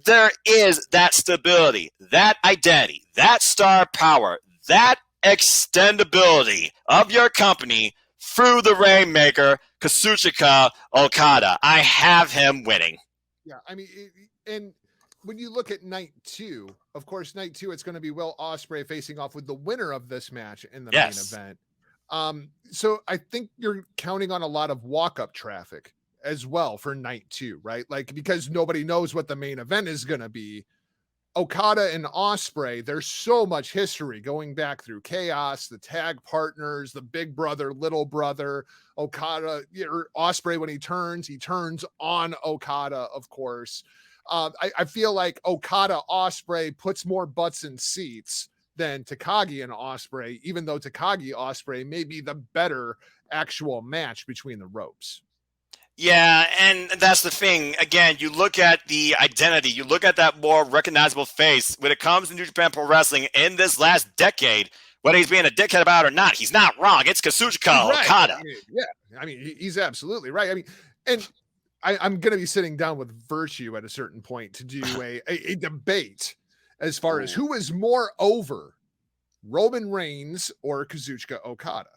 Speaker 3: there is that stability, that identity, that star power, that extendability of your company through the Rainmaker, Kazuchika Okada. I have him winning.
Speaker 1: Yeah, I mean, and when you look at night 2, of course, night 2, it's going to be Will Ospreay facing off with the winner of this match in the main event. So I think you're counting on a lot of walk-up traffic as well for night 2, right? Like, because nobody knows what the main event is going to be. Okada and Ospreay, there's so much history going back through Chaos, the tag partners, the big brother, little brother, Okada, or Ospreay, when he turns on Okada, of course. I feel like Okada Ospreay puts more butts in seats than Takagi and Ospreay, even though Takagi Ospreay may be the better actual match between the ropes.
Speaker 3: Yeah, and that's the thing. Again, you look at the identity, you look at that more recognizable face when it comes to New Japan Pro Wrestling in this last decade, whether he's being a dickhead about it or not, he's not wrong. It's Kazuchika Okada.
Speaker 1: Yeah, I mean, he's absolutely right. I mean, and I'm going to be sitting down with Virtue at a certain point to do a debate as far as who is more over, Roman Reigns or Kazuchika Okada.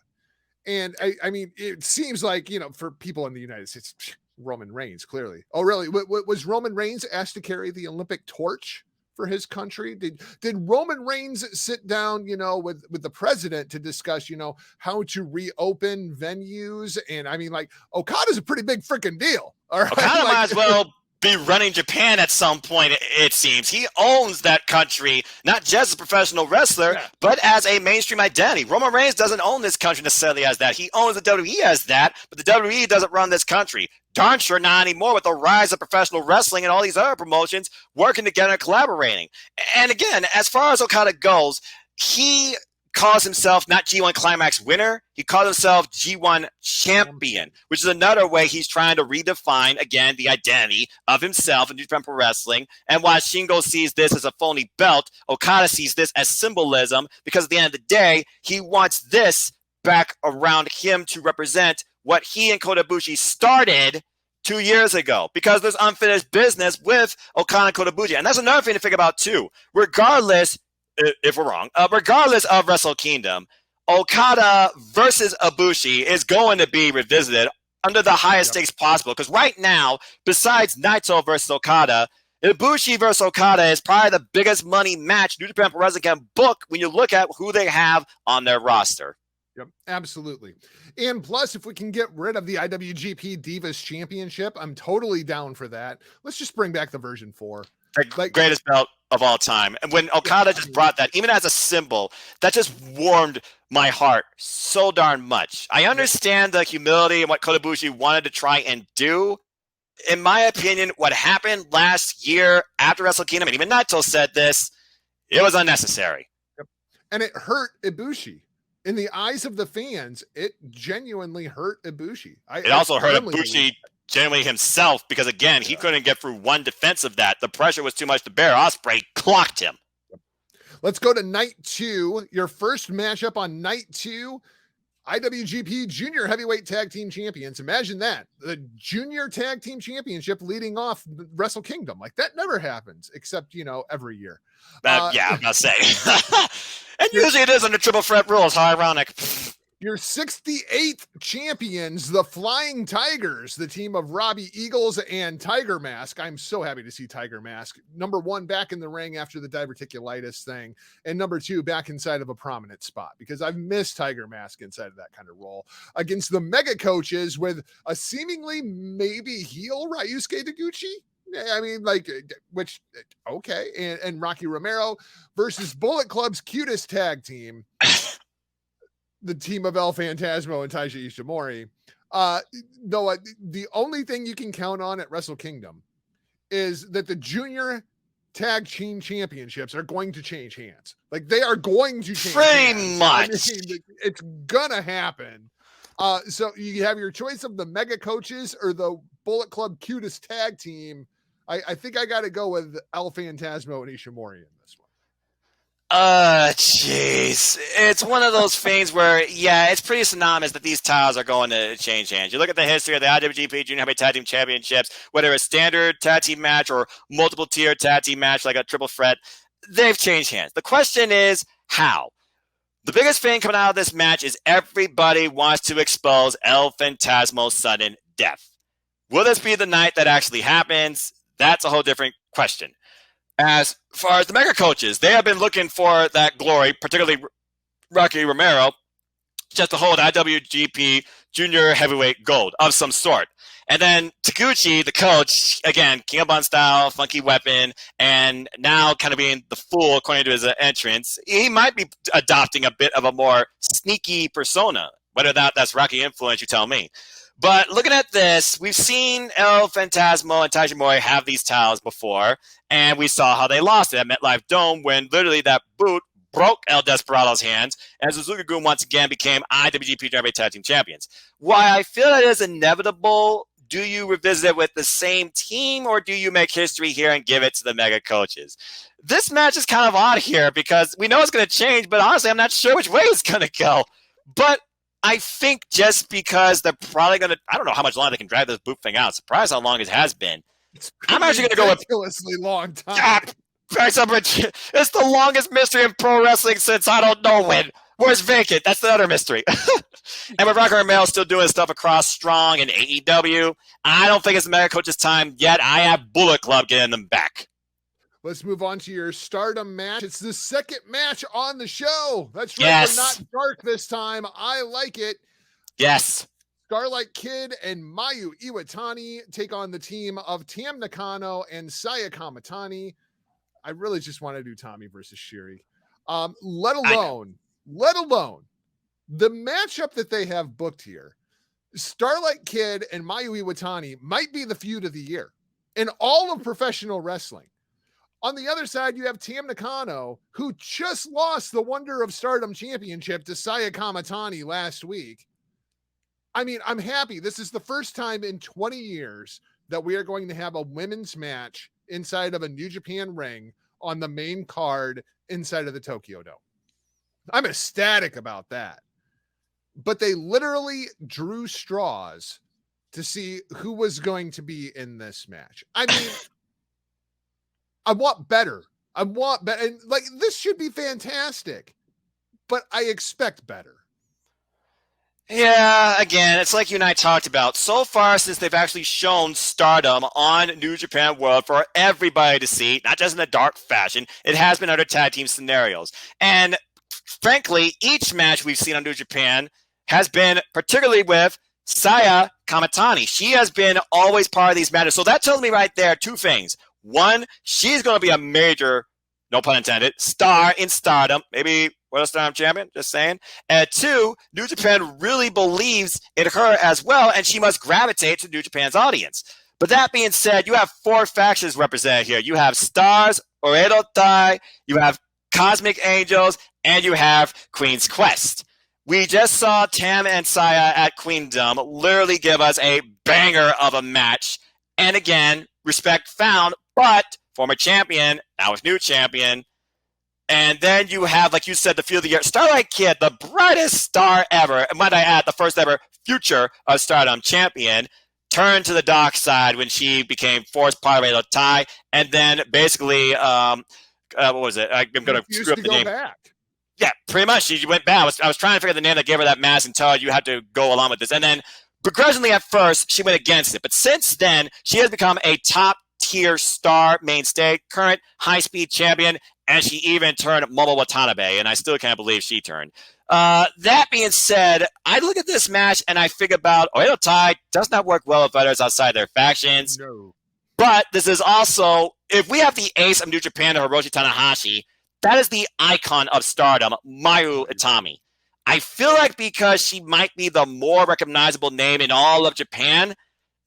Speaker 1: And I mean, it seems like, for people in the United States, Roman Reigns, clearly. Oh, really? Was Roman Reigns asked to carry the Olympic torch for his country? Did Roman Reigns sit down, with the president to discuss, how to reopen venues? And I mean, like, Okada's a pretty big freaking deal. All right.
Speaker 3: Okada might as well be running Japan at some point, it seems. He owns that country, not just as a professional wrestler, but as a mainstream identity. Roman Reigns doesn't own this country necessarily as that. He owns the WWE as that, but the WWE doesn't run this country. Darn sure not anymore, with the rise of professional wrestling and all these other promotions working together and collaborating. And again, as far as Okada goes, he calls himself not G1 Climax winner, he calls himself G1 champion, which is another way he's trying to redefine, again, the identity of himself in New Japan Pro Wrestling. And while Shingo sees this as a phony belt, Okada sees this as symbolism, because at the end of the day, he wants this back around him to represent what he and Kota Ibushi started 2 years ago, because there's unfinished business with Okada and Kota Ibushi. And that's another thing to think about too. Regardless, if we're wrong, regardless of Wrestle Kingdom, Okada versus Ibushi is going to be revisited under the highest stakes possible. Because right now, besides Naito versus Okada, Ibushi versus Okada is probably the biggest money match New Japan Pro Wrestling can book when you look at who they have on their roster.
Speaker 1: Yep, absolutely. And plus, if we can get rid of the IWGP Divas Championship, I'm totally down for that. Let's just bring back the version 4.
Speaker 3: The greatest belt of all time. And when Okada just brought that, even as a symbol, that just warmed my heart so darn much. I understand the humility and what Kota Ibushi wanted to try and do. In my opinion, what happened last year after Wrestle Kingdom, and even Naito said this, it was unnecessary.
Speaker 1: Yep. And it hurt Ibushi. In the eyes of the fans, it genuinely hurt Ibushi.
Speaker 3: It also hurt Ibushi genuinely himself, because again, he couldn't get through one defense of that. The pressure was too much to bear. Ospreay clocked him.
Speaker 1: Let's go to night 2. Your first matchup on night 2, IWGP Junior Heavyweight Tag Team Champions. Imagine that. The Junior Tag Team Championship leading off Wrestle Kingdom. Like, that never happens, except, every year.
Speaker 3: Yeah, I'm not saying. And usually it is under triple threat rules. How ironic.
Speaker 1: Your 68th champions, the Flying Tigers, the team of Robbie Eagles and Tiger Mask. I'm so happy to see Tiger Mask. Number 1, back in the ring after the diverticulitis thing. And number 2, back inside of a prominent spot, because I've missed Tiger Mask inside of that kind of role. Against the mega coaches with a seemingly maybe heel Ryusuke Taguchi. I mean, okay. And Rocky Romero versus Bullet Club's cutest tag team, the team of El Phantasmo and Taiji Ishimori. The only thing you can count on at Wrestle Kingdom is that the Junior tag team championships are going to change hands. Like they are going to change
Speaker 3: Pretty
Speaker 1: hands.
Speaker 3: much.
Speaker 1: I mean, it's gonna happen. So you have your choice of the Mega Coaches or the Bullet Club cutest tag team. I think I got to go with El Phantasmo and Ishimori in this one.
Speaker 3: Jeez. It's one of those things where, yeah, it's pretty synonymous that these titles are going to change hands. You look at the history of the IWGP Junior Heavyweight Tag Team Championships, whether a standard tag team match or multiple tier tag team match like a triple threat, they've changed hands. The question is, how? The biggest thing coming out of this match is everybody wants to expose El Phantasmo's sudden death. Will this be the night that actually happens? That's a whole different question. As far as the Mega Coaches, they have been looking for that glory, particularly Rocky Romero, just to hold IWGP Junior Heavyweight Gold of some sort. And then Taguchi, the coach, again, King of Bun style, funky weapon, and now kind of being the fool according to his entrance, he might be adopting a bit of a more sneaky persona. Whether that's Rocky influence, you tell me. But looking at this, we've seen El Phantasmo and Tajimori have these titles before, and we saw how they lost it at MetLife Dome when literally that boot broke El Desperado's hands, and Suzuki-gun once again became IWGP Junior Tag Team Champions. Why I feel that is inevitable, do you revisit it with the same team, or do you make history here and give it to the Mega Coaches? This match is kind of odd here because we know it's going to change, but honestly, I'm not sure which way it's going to go. But I think just because they're probably going to, I don't know how much longer they can drag this boot thing out. Surprised how long it has been. I'm actually going to go with
Speaker 1: ridiculously long time.
Speaker 3: It's the longest mystery in pro wrestling since I don't know when. Where's Vacant? That's the other mystery. And with Rocky Romero still doing stuff across Strong and AEW, I don't think it's the Mega Coach's time yet. I have Bullet Club getting them back.
Speaker 1: Let's move on to your Stardom match. It's the second match on the show. That's right.
Speaker 3: Yes.
Speaker 1: We're not dark this time. I like it.
Speaker 3: Yes.
Speaker 1: Starlight Kid and Mayu Iwatani take on the team of Tam Nakano and Saya Kamatani. I really just want to do Tommy versus Shiri. Let alone the matchup that they have booked here. Starlight Kid and Mayu Iwatani might be the feud of the year in all of professional wrestling. On the other side, you have Tam Nakano, who just lost the Wonder of Stardom Championship to Saya Kamatani last week. I mean, I'm happy. This is the first time in 20 years that we are going to have a women's match inside of a New Japan ring on the main card inside of the Tokyo Dome. I'm ecstatic about that. But they literally drew straws to see who was going to be in this match. I mean, I want better. And like, this should be fantastic, but I expect better.
Speaker 3: Yeah, again, it's like you and I talked about. So far, since they've actually shown Stardom on New Japan World for everybody to see, not just in a dark fashion, it has been under tag team scenarios. And frankly, each match we've seen on New Japan has been particularly with Saya Kamatani. She has been always part of these matches. So that tells me right there two things. One, she's going to be a major, no pun intended, star in Stardom. Maybe World of Stardom champion, just saying. And two, New Japan really believes in her as well, and she must gravitate to New Japan's audience. But that being said, you have four factions represented here. You have Stars, Oedo Tai, you have Cosmic Angels, and you have Queen's Quest. We just saw Tam and Saya at Queendom literally give us a banger of a match. And again, respect found, but former champion, now is new champion. And then you have, like you said, the field of the year. Starlight Kid, the brightest star ever, and might I add, the first ever future of Stardom champion, turned to the dark side when she became forced part of a tie, and then basically, what was it? I'm going to screw up the name.
Speaker 1: Back.
Speaker 3: Yeah, pretty much. She went back. I was trying to figure the name that gave her that mask and tell her you had to go along with this. And then, begrudgingly at first, she went against it. But since then, she has become a top-tier star mainstay, current high-speed champion, and she even turned Momo Watanabe, and I still can't believe she turned. That being said, I look at this match, and I think about Oedo Tai does not work well with fighters outside their factions.
Speaker 1: No.
Speaker 3: But this is also, if we have the ace of New Japan, Hiroshi Tanahashi, that is the icon of Stardom, Mayu Itami. I feel like because she might be the more recognizable name in all of Japan,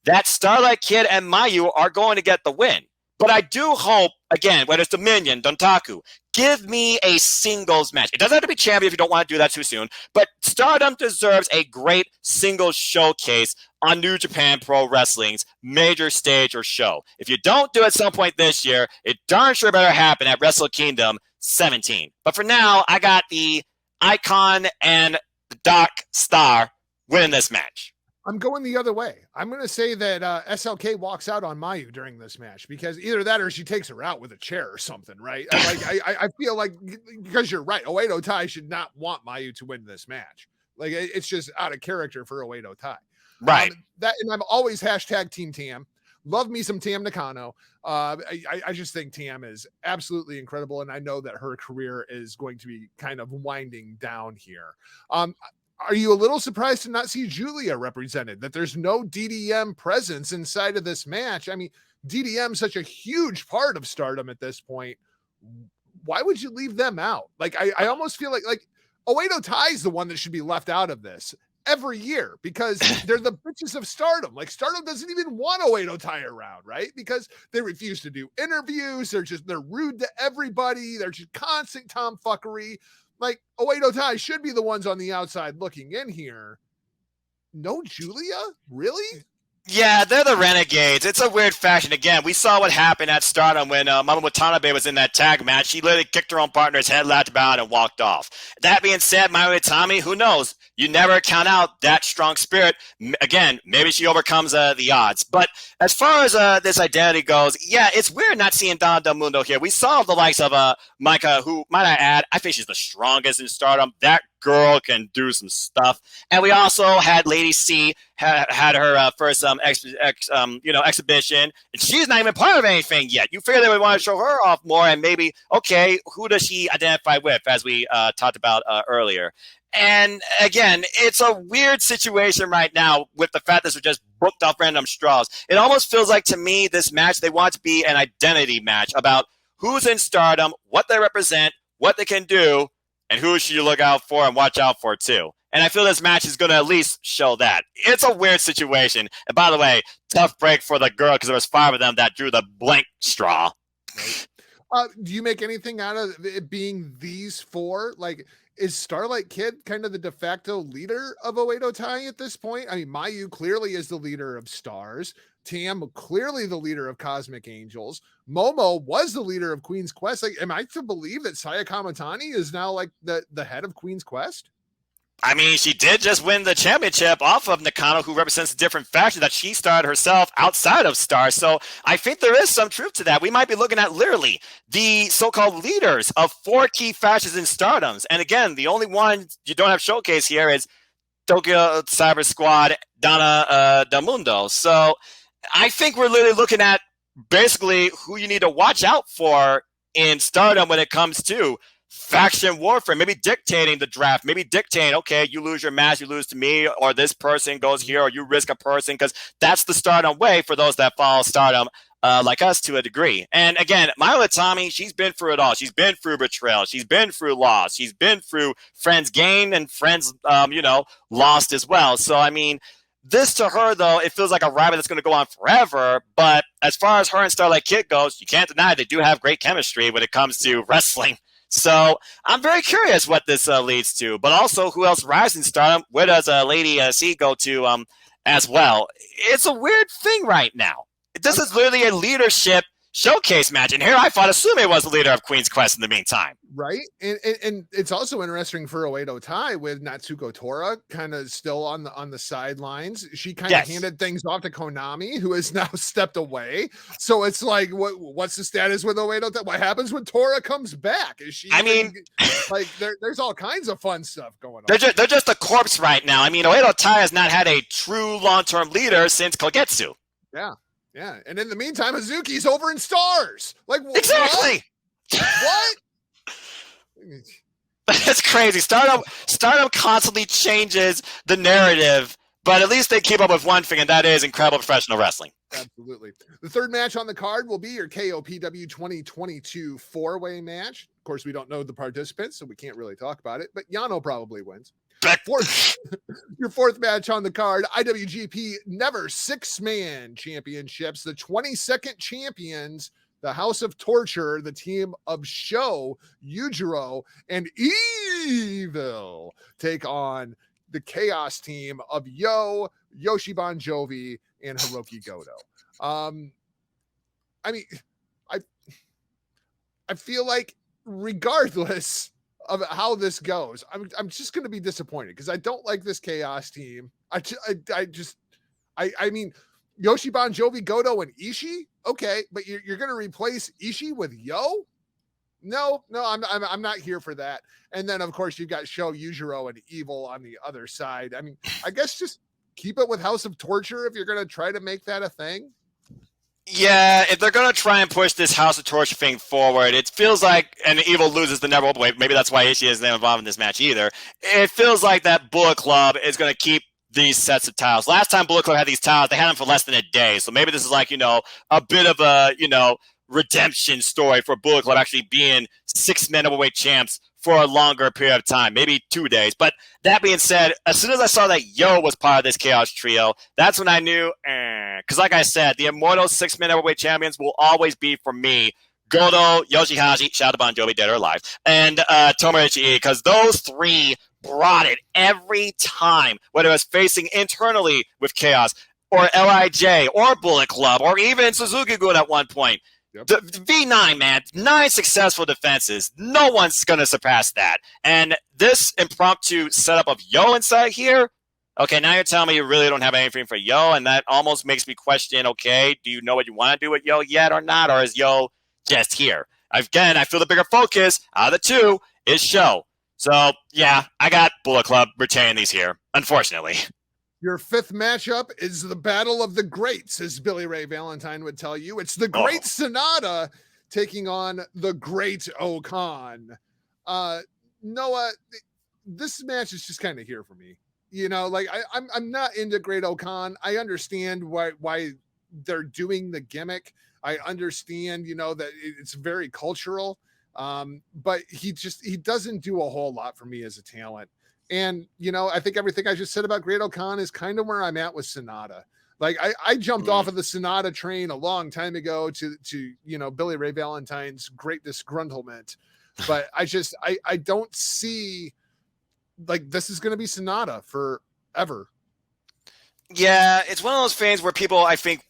Speaker 3: that Starlight Kid and Mayu are going to get the win. But I do hope, again, whether it's Dominion, Dontaku, give me a singles match. It doesn't have to be champion if you don't want to do that too soon, but Stardom deserves a great singles showcase on New Japan Pro Wrestling's major stage or show. If you don't do it at some point this year, it darn sure better happen at Wrestle Kingdom 17. But for now, I got the Icon and the Doc Star winning this match.
Speaker 1: I'm going the other way. I'm going to say that SLK walks out on Mayu during this match, because either that or she takes her out with a chair or something, right? I feel like, because you're right, Oedo Tai should not want Mayu to win this match. Like, it's just out of character for Oedo Tai.
Speaker 3: Right.
Speaker 1: And I'm always hashtag Team Tam. Love me some Tam Nakano. I just think Tam is absolutely incredible, and I know that her career is going to be kind of winding down here. Are you a little surprised to not see Julia represented, that there's no DDM presence inside of this match? I mean, DDM is such a huge part of Stardom at this point. Why would you leave them out? Like, I almost feel like Oedo Tai is the one that should be left out of this every year, because they're the bitches of Stardom. Like, Stardom doesn't even want Oedo Tai around, right? Because they refuse to do interviews. They're rude to everybody. They're just constant tomfuckery. Like, Oedo Tai should be the ones on the outside looking in here. No Julia? Really?
Speaker 3: Yeah, they're the Renegades. It's a weird fashion. Again, we saw what happened at Stardom when Mama Watanabe was in that tag match. She literally kicked her own partner's head, laughed about it, and walked off. That being said, Mayu Itami, who knows? You never count out that strong spirit. Again, maybe she overcomes the odds. But as far as this identity goes, yeah, it's weird not seeing Donna Del Mundo here. We saw the likes of Micah, who, might I add, I think she's the strongest in Stardom. That girl can do some stuff. And we also had Lady C had her first exhibition, and she's not even part of anything yet. You figure they would want to show her off more, and maybe, okay, who does she identify with, as we talked about earlier. And again, it's a weird situation right now with the fact that this was just booked off random straws. It almost feels like, to me, this match, they want it to be an identity match about who's in Stardom, what they represent, what they can do, and who should you look out for and watch out for too. And I feel this match is going to at least show that. It's a weird situation. And by the way, tough break for the girl, because there was 5 of them that drew the blank straw.
Speaker 1: Do you make anything out of it being these 4? Like, is Starlight Kid kind of the de facto leader of Oedo Tai at this point? I mean, Mayu clearly is the leader of Stars. Tam clearly the leader of Cosmic Angels. Momo was the leader of Queen's Quest. Like, am I to believe that Saya Kamatani is now like the head of Queen's Quest?
Speaker 3: I mean, she did just win the championship off of Nakano, who represents a different faction that she started herself outside of Stars. So I think there is some truth to that. We might be looking at literally the so-called leaders of 4 key factions in Stardoms. And again, the only one you don't have showcase here is Tokyo Cyber Squad, Donna Del Mundo. So I think we're literally looking at basically who you need to watch out for in Stardom when it comes to faction warfare, maybe dictating the draft, maybe dictating, okay, you lose your match, you lose to me, or this person goes here, or you risk a person, because that's the Stardom way for those that follow Stardom like us to a degree. And again, Mayu Itami, she's been through it all. She's been through betrayal. She's been through loss. She's been through friends gained and friends, lost as well. So, I mean, this to her, though, it feels like a rivalry that's going to go on forever. But as far as her and Starlight Kid goes, you can't deny they do have great chemistry when it comes to wrestling. So I'm very curious what this leads to. But also, who else rises in Stardom? Where does Lady C go to as well? It's a weird thing right now. This is literally a leadership showcase match. And here I thought Asume was the leader of Queen's Quest in the meantime.
Speaker 1: Right. And it's also interesting for Oedo Tai with Natsuko Tora kind of still on the sidelines. She kind of handed things off to Konami, who has now stepped away. So it's like, what's the status with Oedo Tai? What happens when Tora comes back? Is she? I mean, like there's all kinds of fun stuff going on.
Speaker 3: They're just a corpse right now. I mean, Oedo Tai has not had a true long-term leader since Kogetsu.
Speaker 1: Yeah. Yeah. And in the meantime, Hazuki's over in Stars. Like,
Speaker 3: exactly.
Speaker 1: What?
Speaker 3: That's crazy. Stardom constantly changes the narrative, but at least they keep up with one thing, and that is incredible professional wrestling.
Speaker 1: Absolutely. The third match on the card will be your KOPW 2022 4-way match. Of course, we don't know the participants, so we can't really talk about it, but Yano probably wins. Your fourth match on the card, IWGP Never 6-Man Championships. The 22nd champions the House of Torture, the team of Sho, Yujiro, and Evil take on the Chaos team of Yoshi Bon Jovi, and Hiroki Goto. I mean, I feel like regardless of how this goes, I'm just going to be disappointed because I don't like this Chaos team. I mean, Yoshi Bon Jovi, Goto, and Ishii. Okay, but you're going to replace Ishii with Yo? No, I'm not here for that. And then of course you've got Sho, Yujiro, and Evil on the other side. I mean, I guess just keep it with House of Torture if you're going to try to make that a thing.
Speaker 3: Yeah, if they're going to try and push this House of Torture thing forward, it feels like, and Evil loses the number one way, maybe that's why Ishii isn't involved in this match either. It feels like that Bullet Club is going to keep these sets of titles. Last time Bullet Club had these titles, they had them for less than a day. So maybe this is like, a bit of a, redemption story for Bullet Club actually being 6-man overweight champs for a longer period of time, maybe 2 days. But that being said, as soon as I saw that Yo was part of this Chaos trio, that's when I knew, because like I said, the immortal 6-man overweight champions will always be, for me, Goto, Yoshihashi, shout out to Bon Jovi, dead or alive, and Tomoichi, because those three brought it every time, whether it was facing internally with Chaos, or LIJ, or Bullet Club, or even Suzuki-gun at one point. Yep. The V9, man, 9 successful defenses. No one's going to surpass that. And this impromptu setup of Yo inside here, okay, now you're telling me you really don't have anything for Yo, and that almost makes me question, okay, do you know what you want to do with Yo yet or not, or is Yo just here? Again, I feel the bigger focus out of the two is Sho. So, yeah, I got Bullet Club retaining these here, unfortunately.
Speaker 1: Your fifth matchup is the Battle of the Greats, as Billy Ray Valentine would tell you. It's the Great Sonata taking on the Great Okan. Noah, this match is just kind of here for me. I'm not into Great Okan. I understand why they're doing the gimmick. I understand, that it's very cultural. But he doesn't do a whole lot for me as a talent. And, I think everything I just said about Great Okan is kind of where I'm at with Sonata. Like I jumped off of the Sonata train a long time ago to Billy Ray Valentine's great disgruntlement. But I don't see like this is going to be Sonata forever.
Speaker 3: Yeah, it's one of those things where people, I think,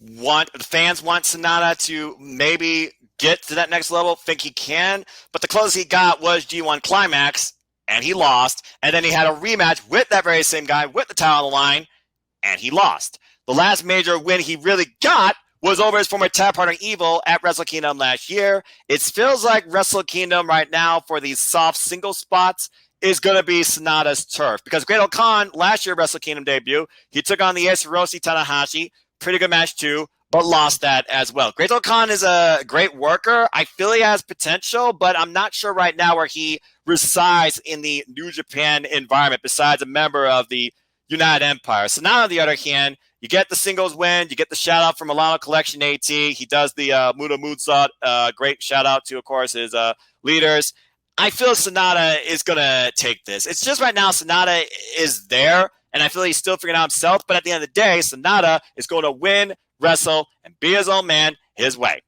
Speaker 3: fans want Sonata to maybe get to that next level, think he can. But the closest he got was G1 Climax, and he lost. And then he had a rematch with that very same guy with the title on the line, and he lost. The last major win he really got was over his former tag partner Evil at Wrestle Kingdom last year. It feels like Wrestle Kingdom right now for these soft single spots is going to be Sonata's turf. Because Great Okan, last year Wrestle Kingdom debut, he took on the Hiroshi Tanahashi. Pretty good match too, but lost that as well. Great Okan is a great worker. I feel he has potential, but I'm not sure right now where he resides in the New Japan environment besides a member of the United Empire. Sonata, on the other hand, you get the singles win. You get the shout out from Milano Collection AT. He does the Muda Mutsat. Great shout out to, of course, his leaders. I feel Sonata is going to take this. It's just right now Sonata is there, and I feel he's still figuring out himself. But at the end of the day, Sonata is going to win, wrestle, and be his own man his way.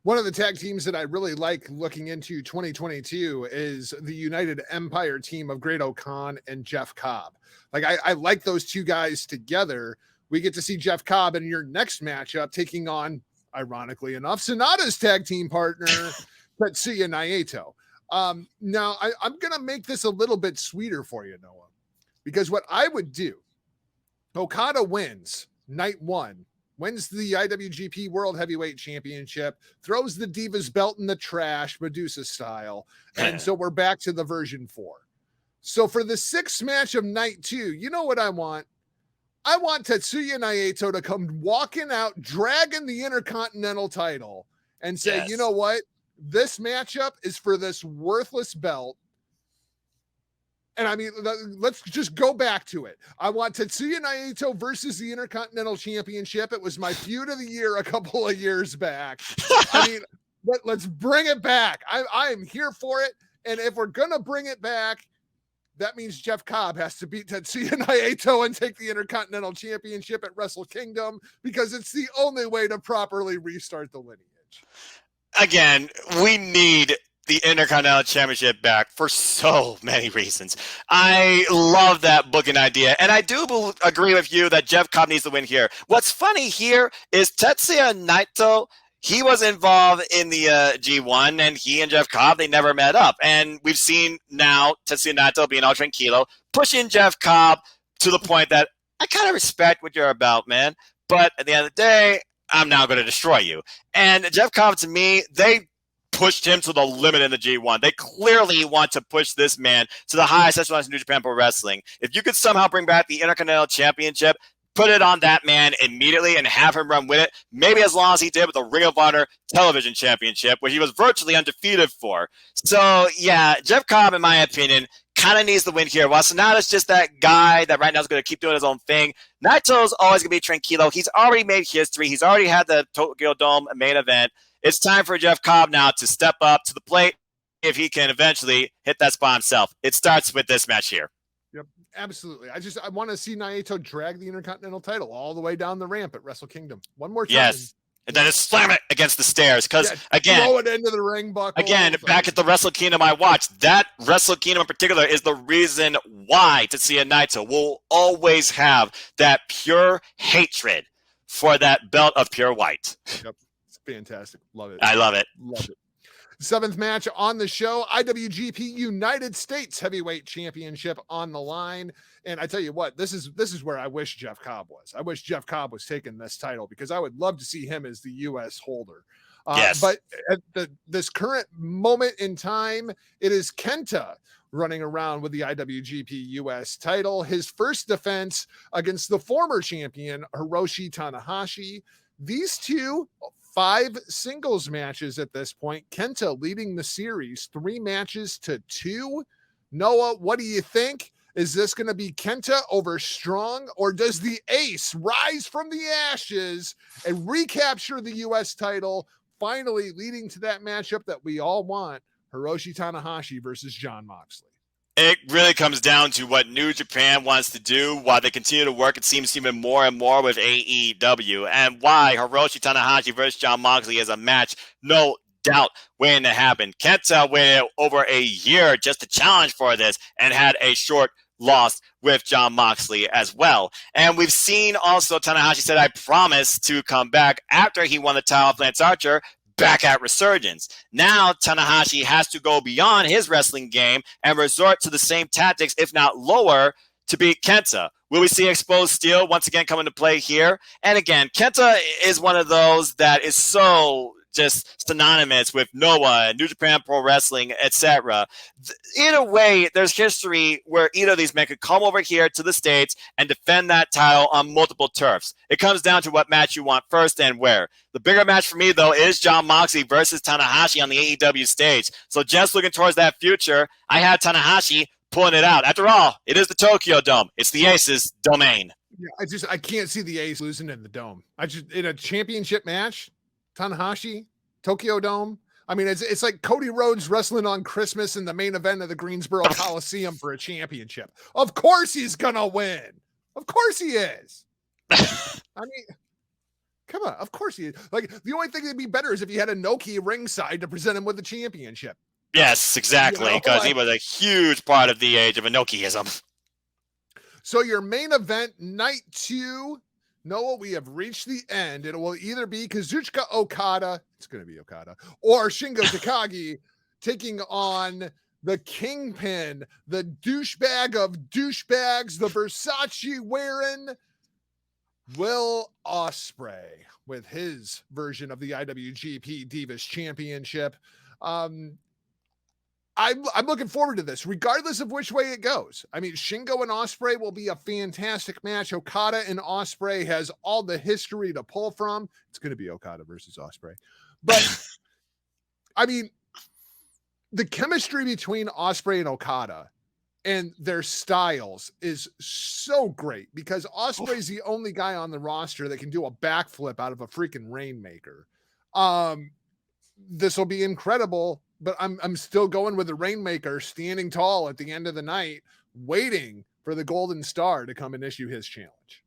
Speaker 1: One of the tag teams that I really like looking into 2022 is the United Empire team of Great Okan and Jeff Cobb. Like I like those two guys together. We get to see Jeff Cobb in your next matchup taking on, ironically enough, Sonata's tag team partner, Tetsuya Naito. Now I'm going to make this a little bit sweeter for you, Noah, because what I would do, Okada wins night one, wins the IWGP World Heavyweight Championship, throws the Divas belt in the trash, Medusa style. And so we're back to the version 4. So for the sixth match of night 2, you know what I want? I want Tetsuya Naito to come walking out, dragging the Intercontinental title and say, yes, you know what? This matchup is for this worthless belt. And I mean, let's just go back to it. I want Tetsuya Naito versus the Intercontinental Championship. It was my feud of the year a couple of years back. I mean, let's bring it back. I am here for it. And if we're going to bring it back, that means Jeff Cobb has to beat Tetsuya Naito and take the Intercontinental Championship at Wrestle Kingdom, because it's the only way to properly restart the lineage.
Speaker 3: again, we need the Intercontinental Championship back for so many reasons. I love that booking idea, and I do agree with you that Jeff Cobb needs to win here. What's funny here is Tetsuya Naito. He was involved in the G1, and he and Jeff Cobb, they never met up. And we've seen now Tetsuya Naito being all tranquilo, pushing Jeff Cobb to the point that I kind of respect what you're about, man. But at the end of the day, I'm now going to destroy you. And Jeff Cobb, to me, they pushed him to the limit in the G1. They clearly want to push this man to the highest echelon of New Japan Pro Wrestling. If you could somehow bring back the Intercontinental Championship, put it on that man immediately and have him run with it, maybe as long as he did with the Ring of Honor Television Championship, which he was virtually undefeated for. So, yeah, Jeff Cobb, in my opinion, kind of needs the win here. While Sonata's just that guy that right now is going to keep doing his own thing, Naito's always going to be tranquilo. He's already made history. He's already had the Tokyo Dome main event. It's time for Jeff Cobb now to step up to the plate if he can eventually hit that spot himself. It starts with this match here.
Speaker 1: Yep, absolutely. I want to see Naito drag the Intercontinental title all the way down the ramp at Wrestle Kingdom. One more time.
Speaker 3: Yes. And then just slam it against the stairs. Because, again,
Speaker 1: throw it into the ring buckle.
Speaker 3: Again, back at the Wrestle Kingdom I watched, that Wrestle Kingdom in particular is the reason why Tetsuya Naito will always have that pure hatred for that belt of pure white.
Speaker 1: Yep. Fantastic. Love it.
Speaker 3: I love it.
Speaker 1: Love it. Seventh match on the show, IWGP United States Heavyweight Championship on the line. And I tell you what, this is where I wish Jeff Cobb was. I wish Jeff Cobb was taking this title because I would love to see him as the U.S. holder.
Speaker 3: Yes.
Speaker 1: But at this current moment in time, it is Kenta running around with the IWGP US title. His first defense against the former champion, Hiroshi Tanahashi. These two, 5 singles matches at this point. Kenta leading the series 3-2. Noah, what do you think? Is this going to be Kenta over Strong, or does the ace rise from the ashes and recapture the U.S. title, finally leading to that matchup that we all want, Hiroshi Tanahashi versus Jon Moxley?
Speaker 3: It really comes down to what New Japan wants to do while they continue to work, it seems, even more and more with AEW, and why Hiroshi Tanahashi versus Jon Moxley is a match, no doubt, waiting to happen. Kenta waited over a year just to challenge for this and had a short loss with Jon Moxley as well. And we've seen also Tanahashi said, I promise to come back after he won the title of Lance Archer, back at Resurgence. Now Tanahashi has to go beyond his wrestling game and resort to the same tactics, if not lower, to beat Kenta. Will we see Exposed Steel once again come into play here? And again, Kenta is one of those that is so just synonymous with Noah, New Japan Pro Wrestling, etc. Either way, there's history where either of these men could come over here to the States and defend that title on multiple turfs. It comes down to what match you want first and where. The bigger match for me, though, is Jon Moxley versus Tanahashi on the AEW stage. So just looking towards that future, I have Tanahashi pulling it out. After all, it is the Tokyo Dome. It's the Ace's domain.
Speaker 1: Yeah, I can't see the Ace losing in the Dome. In a championship match, Tanahashi, Tokyo Dome. I mean, it's like Cody Rhodes wrestling on Christmas in the main event of the Greensboro Coliseum for a championship. Of course he's gonna win. Of course he is. I mean, come on. Of course he is. Like, the only thing that'd be better is if he had a Noki ringside to present him with the championship.
Speaker 3: Yes, exactly, because he was a huge part of the age of Inokiism.
Speaker 1: So your main event, night 2, Noah, we have reached the end. It will either be Kazuchika Okada, it's going to be Okada, or Shingo Takagi taking on the Kingpin, the douchebag of douchebags, the Versace wearing Will Ospreay with his version of the IWGP Divas Championship. I'm looking forward to this, regardless of which way it goes. I mean, Shingo and Ospreay will be a fantastic match. Okada and Ospreay has all the history to pull from. It's going to be Okada versus Ospreay. But, I mean, the chemistry between Ospreay and Okada and their styles is so great because Ospreay's the only guy on the roster that can do a backflip out of a freaking Rainmaker. This will be incredible. But I'm still going with the Rainmaker standing tall at the end of the night, waiting for the Golden Star to come and issue his challenge.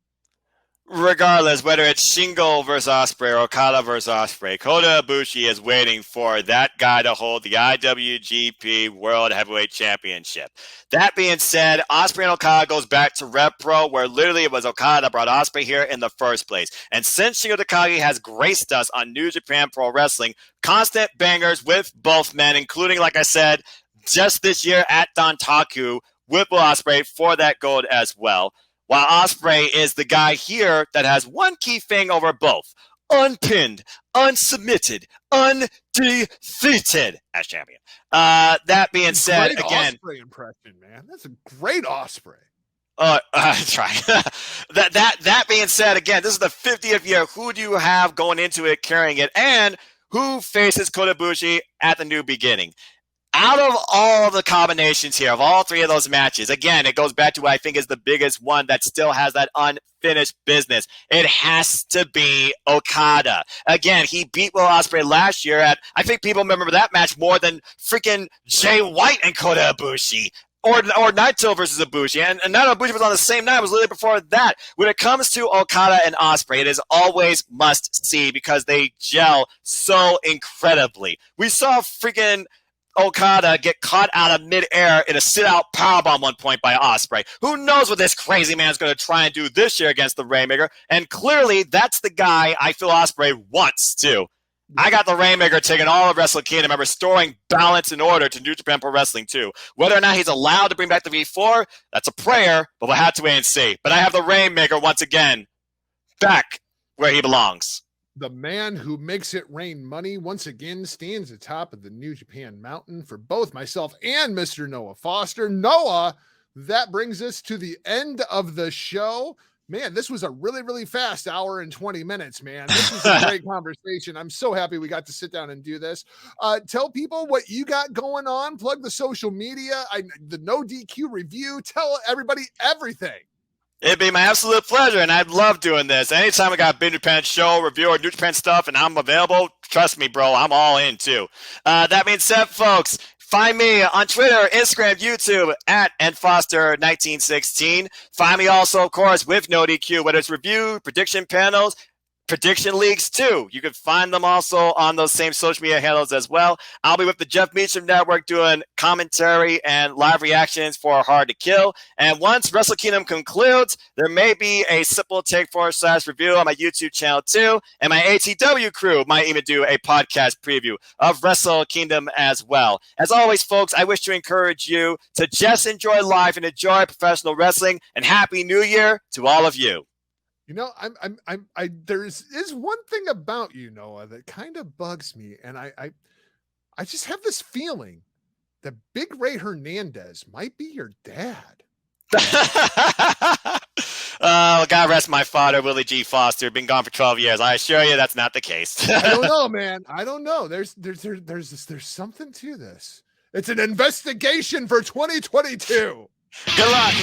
Speaker 3: regardless, whether it's Shingo versus Ospreay or Okada versus Ospreay, Kota Ibushi is waiting for that guy to hold the IWGP World Heavyweight Championship. That being said, Ospreay and Okada goes back to Rev Pro, where literally it was Okada that brought Ospreay here in the first place. And since Shingo Takagi has graced us on New Japan Pro Wrestling, constant bangers with both men, including, like I said, just this year at Dontaku with Will Ospreay for that gold as well. While Ospreay is the guy here that has one key thing over both: unpinned, unsubmitted, undefeated as champion. That being said,
Speaker 1: great
Speaker 3: again,
Speaker 1: Ospreay impression, man. That's a great Ospreay.
Speaker 3: Try. That being said, again, this is the 50th year. Who do you have going into it, carrying it, and who faces Kota Ibushi at the new beginning? Out of all of the combinations here, of all three of those matches, again, it goes back to what I think is the biggest one that still has that unfinished business. It has to be Okada. Again, he beat Will Ospreay last year at, I think people remember that match more than freaking Jay White and Kota Ibushi. Or Naito versus Ibushi. And Naito Ibushi was on the same night. It was literally before that. When it comes to Okada and Ospreay, it is always must see because they gel so incredibly. We saw freaking Okada get caught out of midair in a sit-out powerbomb one point by Ospreay. Who knows what this crazy man's going to try and do this year against the Rainmaker? And clearly, that's the guy I feel Ospreay wants to. I got the Rainmaker taking all of Wrestle Kingdom and restoring balance and order to New Japan Pro Wrestling too. Whether or not he's allowed to bring back the V4, that's a prayer, but we'll have to wait and see. But I have the Rainmaker once again back where he belongs.
Speaker 1: The man who makes it rain money once again stands atop of the New Japan Mountain for both myself and Mr. Noah Foster. Noah, that brings us to the end of the show. Man, this was a really, really fast hour and 20 minutes, man. This was a great conversation. I'm so happy we got to sit down and do this. Tell people what you got going on. Plug the social media, the NODQ review. Tell everybody everything.
Speaker 3: It'd be my absolute pleasure, and I'd love doing this. Anytime I got a Big Japan show, review, or New Japan stuff, and I'm available, trust me, bro, I'm all in, too. That being said, folks, find me on Twitter, Instagram, YouTube, at nfoster1916. Find me also, of course, with NoDQ, whether it's review, prediction panels, prediction leagues too. You can find them also on those same social media handles as well. I'll be with the Jeff Meacham Network doing commentary and live reactions for Hard to Kill. And once Wrestle Kingdom concludes, there may be a simple take for / review on my YouTube channel too. And my ATW crew might even do a podcast preview of Wrestle Kingdom as well. As always, folks, I wish to encourage you to just enjoy life and enjoy professional wrestling. And Happy New Year to all of you.
Speaker 1: You know, there is one thing about you, Noah, that kind of bugs me, and I just have this feeling that Big Ray Hernandez might be your dad.
Speaker 3: God rest my father, Willie G. Foster. Been gone for 12 years. I assure you, that's not the case.
Speaker 1: I don't know, man. I don't know. There's something to this. It's an investigation for 2022.
Speaker 3: Good luck.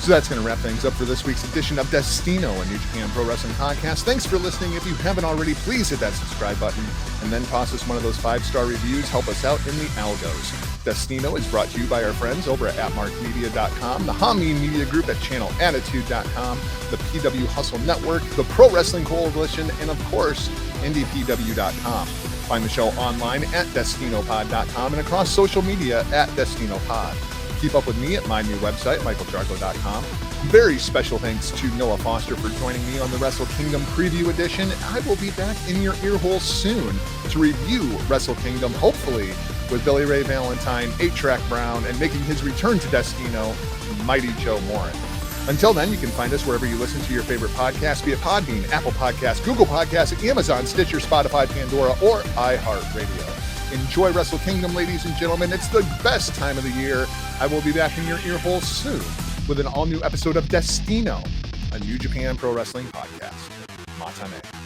Speaker 1: So that's going to wrap things up for this week's edition of Destino, a New Japan Pro Wrestling podcast. Thanks for listening. If you haven't already, please hit that subscribe button and then toss us one of those 5-star reviews. Help us out in the algos. Destino is brought to you by our friends over at atmarkmedia.com, the Hameen Media Group at channelattitude.com, the PW Hustle Network, the Pro Wrestling Coalition, and of course, IndiePW.com. Find the show online at DestinoPod.com and across social media at DestinoPod. Keep up with me at my new website, michaeljargo.com. Very special thanks to Noah Foster for joining me on the Wrestle Kingdom Preview Edition. I will be back in your earhole soon to review Wrestle Kingdom, hopefully with Billy Ray Valentine, 8-Track Brown, and making his return to Destino, Mighty Joe Morin. Until then, you can find us wherever you listen to your favorite podcasts, be it Podbean, Apple Podcasts, Google Podcasts, Amazon, Stitcher, Spotify, Pandora, or iHeartRadio. Enjoy Wrestle Kingdom, ladies and gentlemen. It's the best time of the year. I will be back in your earhole soon with an all-new episode of Destino, a New Japan Pro Wrestling podcast. Matane.